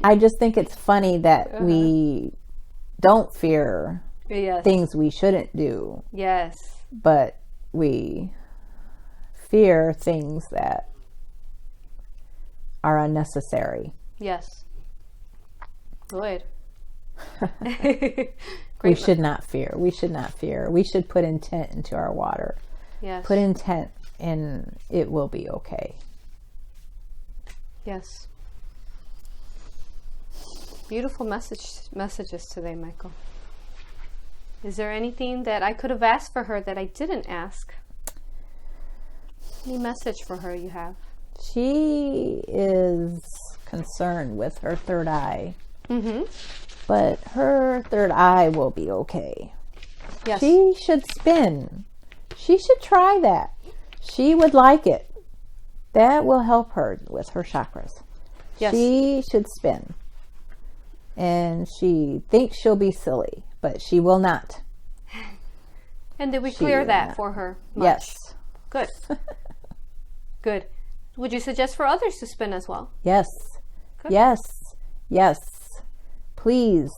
I just think it's funny that we don't fear things we shouldn't do. Yes. But we fear things that are unnecessary. Yes. Good. We should not fear. We should not fear. We should put intent into our water. Yes. Put intent and it will be okay. Yes. Beautiful messages today, Michael. Is there anything that I could have asked for her that I didn't ask? Any message for her you have? She is concerned with her third eye. But her third eye will be okay. Yes. She should spin. She should try that. She would like it. That will help her with her chakras. Yes. She should spin. And she thinks she'll be silly, but she will not. And did we clear that for her? Much? Yes. Good. Good. Would you suggest for others to spin as well? Yes. Good. Yes. Yes. Please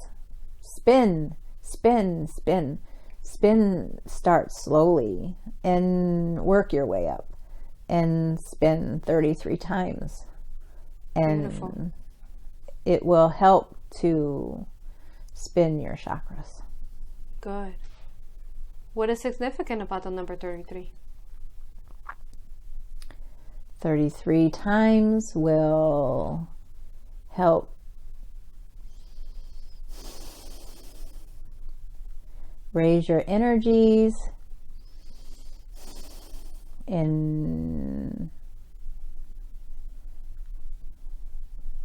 spin, spin, spin. Spin, start slowly and work your way up and spin 33 times. And beautiful. It will help to spin your chakras. Good. What is significant about the number 33? 33 times will help raise your energies and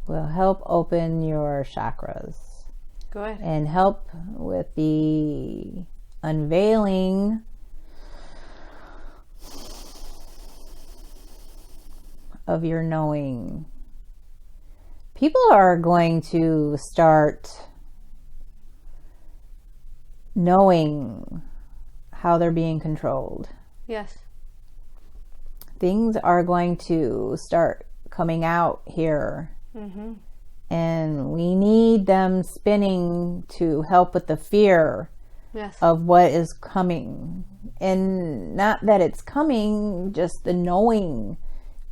will help open your chakras. Good. And help with the unveiling of your knowing. People are going to start knowing how they're being controlled. Yes. Things are going to start coming out here. And we need them spinning to help with the fear of what is coming. And not that it's coming, just the knowing,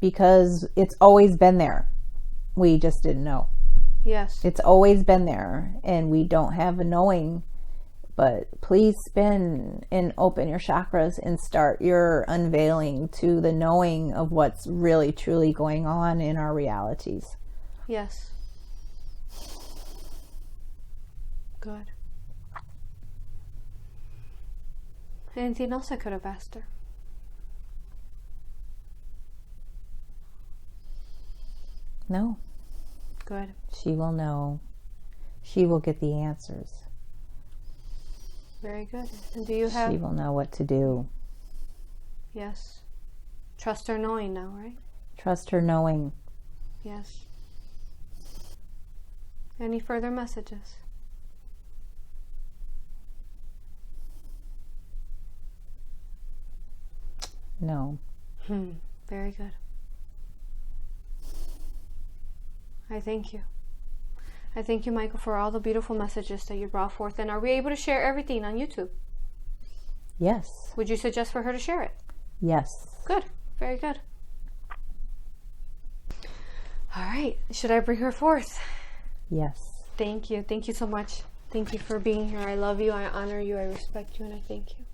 because it's always been there. We just didn't know. Yes. It's always been there, and we don't have a knowing. But please spin and open your chakras and start your unveiling to the knowing of what's really, truly going on in our realities. Yes. Good. Anything else I could have asked her? No. Good. She will know. She will get the answers. Very good. And do you have... She will know what to do. Yes. Trust her knowing now, right? Trust her knowing. Yes. Any further messages? No. Very good. I thank you. I thank you, Michael, for all the beautiful messages that you brought forth. And are we able to share everything on YouTube? Yes. Would you suggest for her to share it? Yes. Good. Very good. All right. Should I bring her forth? Yes. Thank you. Thank you so much. Thank you for being here. I love you. I honor you. I respect you. And I thank you.